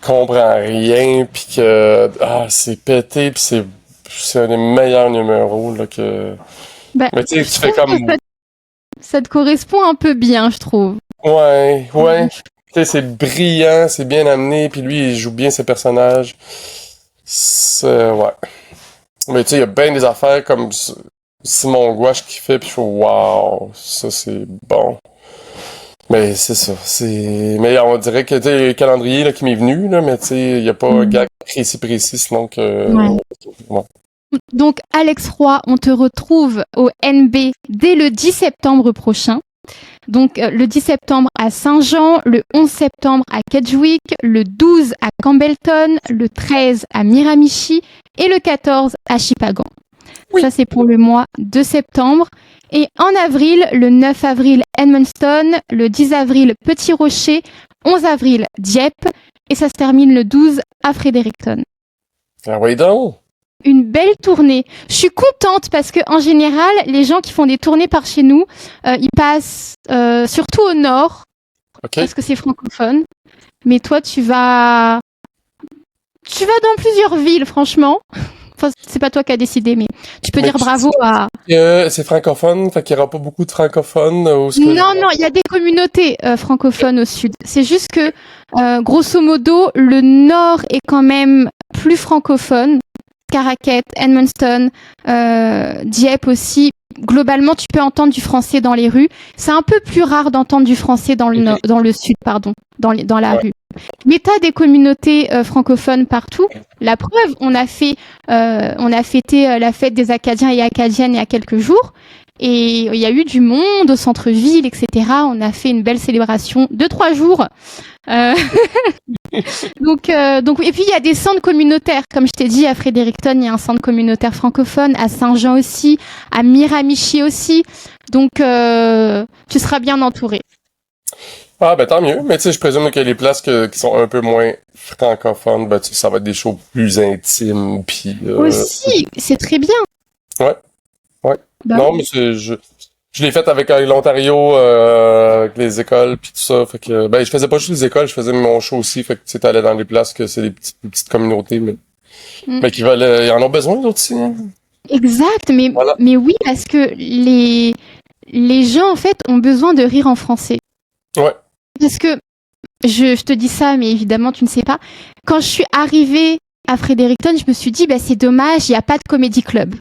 comprend rien, puis que c'est pété, puis c'est un des meilleurs numéros là que. Ben, Mais tu sais, tu fais comme. Ça te correspond un peu bien, je trouve. Ouais. Tu sais, c'est brillant, c'est bien amené, puis lui, il joue bien ses personnages. Ouais. Mais tu sais, il y a bien des affaires comme Simon Gouache qui fait, puis je fais waouh, ça c'est bon. Mais c'est ça, mais on dirait que tu sais, le calendrier là, qui m'est venu, là, mais tu sais, il n'y a pas un gars précis, sinon que. Ouais. Ouais. Donc, Alex Roy, on te retrouve au NB dès le 10 septembre prochain. Donc, le 10 septembre à Saint-Jean, le 11 septembre à Kedgewick, le 12 à Campbellton, le 13 à Miramichi et le 14 à Shippagan. Oui. Ça, c'est pour le mois de septembre. Et en avril, le 9 avril, Edmundston, le 10 avril, Petit Rocher, 11 avril, Dieppe, et ça se termine le 12 à Fredericton. Ah oui, donc! Une belle tournée. Je suis contente parce que en général, les gens qui font des tournées par chez nous, ils passent surtout au nord, parce que c'est francophone. Mais toi, tu vas dans plusieurs villes, franchement. Enfin, c'est pas toi qui as décidé, mais tu peux dire bravo à. C'est francophone, fait qu'il n'y aura pas beaucoup de francophones. Non, il y a des communautés francophones au sud. C'est juste que, grosso modo, le nord est quand même plus francophone. Caraquet, Edmundston, Dieppe aussi. Globalement, tu peux entendre du français dans les rues. C'est un peu plus rare d'entendre du français dans le sud, dans la rue. Mais t'as des communautés francophones partout. La preuve, on a fêté la fête des Acadiens et Acadiennes il y a quelques jours. Et il y a eu du monde au centre-ville, etc. On a fait une belle célébration de 3 jours. Donc, et puis il y a des centres communautaires, comme je t'ai dit, à Fredericton, il y a un centre communautaire francophone, à Saint-Jean aussi, à Miramichi aussi. Donc, tu seras bien entouré. Ah, ben tant mieux. Mais tu sais, je présume que les places qui sont un peu moins francophones, ben tu sais, ça va être des shows plus intimes, puis. Aussi, c'est très bien. Ouais. Bah, non, mais je l'ai fait avec l'Ontario, avec les écoles puis tout ça. Fait que je faisais pas juste les écoles, je faisais mon show aussi. Fait que tu sais, t'allais dans les places que c'est des petites communautés, mais qui veulent, ils en ont besoin d'autres aussi. Hein. Exact, mais oui, parce que les gens en fait ont besoin de rire en français. Ouais. Parce que je te dis ça, mais évidemment tu ne sais pas. Quand je suis arrivée à Fredericton, je me suis dit c'est dommage, il y a pas de comédie club.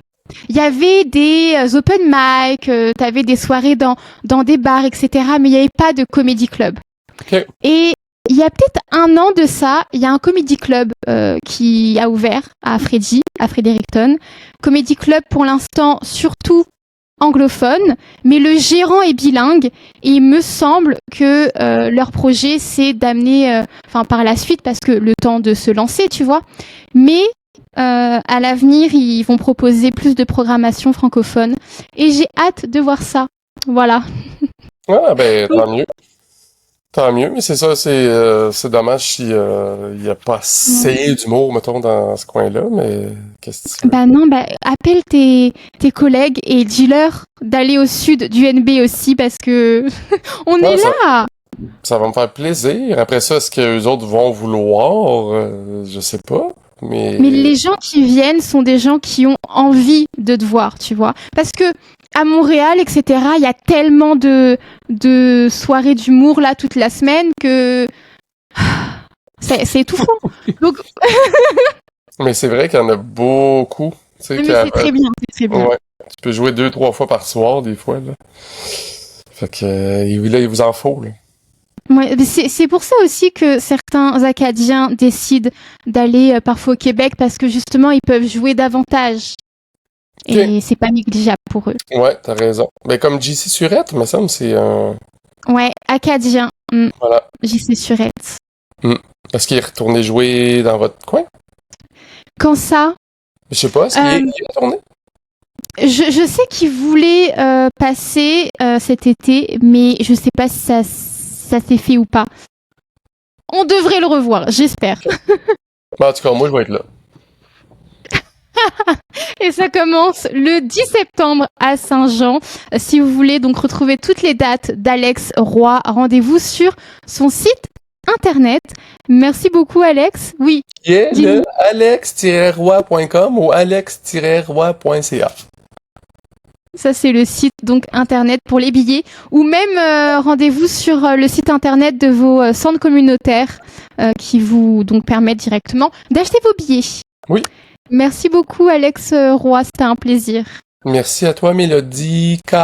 Il y avait des open mic, t'avais des soirées dans des bars, etc. Mais il n'y avait pas de comédie club. Okay. Et il y a peut-être 1 an de ça, il y a un comédie club qui a ouvert à Fredericton. Comédie club pour l'instant surtout anglophone, mais le gérant est bilingue et il me semble que leur projet c'est d'amener, par la suite, parce que le temps de se lancer, tu vois, mais à l'avenir, ils vont proposer plus de programmation francophone. Et j'ai hâte de voir ça. Voilà. Ah, ben, tant mieux. Tant mieux, mais c'est ça, c'est dommage s'il n'y a pas assez d'humour, mettons, dans ce coin-là, mais qu'est-ce que tu veux? Appelle tes collègues et dis-leur d'aller au sud du NB aussi, parce que on est là! Ça va me faire plaisir. Après ça, est-ce qu'eux autres vont vouloir? Je sais pas. Mais les gens qui viennent sont des gens qui ont envie de te voir, tu vois. Parce que à Montréal, etc., il y a tellement de soirées d'humour là toute la semaine que c'est étouffant. Donc mais c'est vrai qu'il y en a beaucoup. Tu sais, mais c'est très bien, c'est très bien. Ouais. Tu peux jouer 2-3 fois par soir, des fois, là. Fait que là, il vous en faut, là. Ouais, c'est pour ça aussi que certains Acadiens décident d'aller parfois au Québec, parce que justement ils peuvent jouer davantage. Et c'est pas négligeable pour eux. Ouais, t'as raison. Mais comme JC Surette, me semble, c'est un... Ouais, Acadien. Voilà. JC Surette. Est-ce qu'il est retourné jouer dans votre coin? Quand ça? Je sais pas, est-ce qu'il est retourné? Je sais qu'il voulait passer cet été, mais je sais pas si ça s'est fait ou pas. On devrait le revoir, j'espère. En tout cas, moi, je vais être là. Et ça commence le 10 septembre à Saint-Jean. Si vous voulez donc retrouver toutes les dates d'Alex Roy, rendez-vous sur son site internet. Merci beaucoup, Alex. Oui. Qui est Dis-nous. le alex-roy.com ou alex-roy.ca. Ça, c'est le site donc internet pour les billets. Ou même rendez-vous sur le site internet de vos centres communautaires qui vous donc permettent directement d'acheter vos billets. Oui. Merci beaucoup, Alex Roy. C'était un plaisir. Merci à toi, Mélodie K.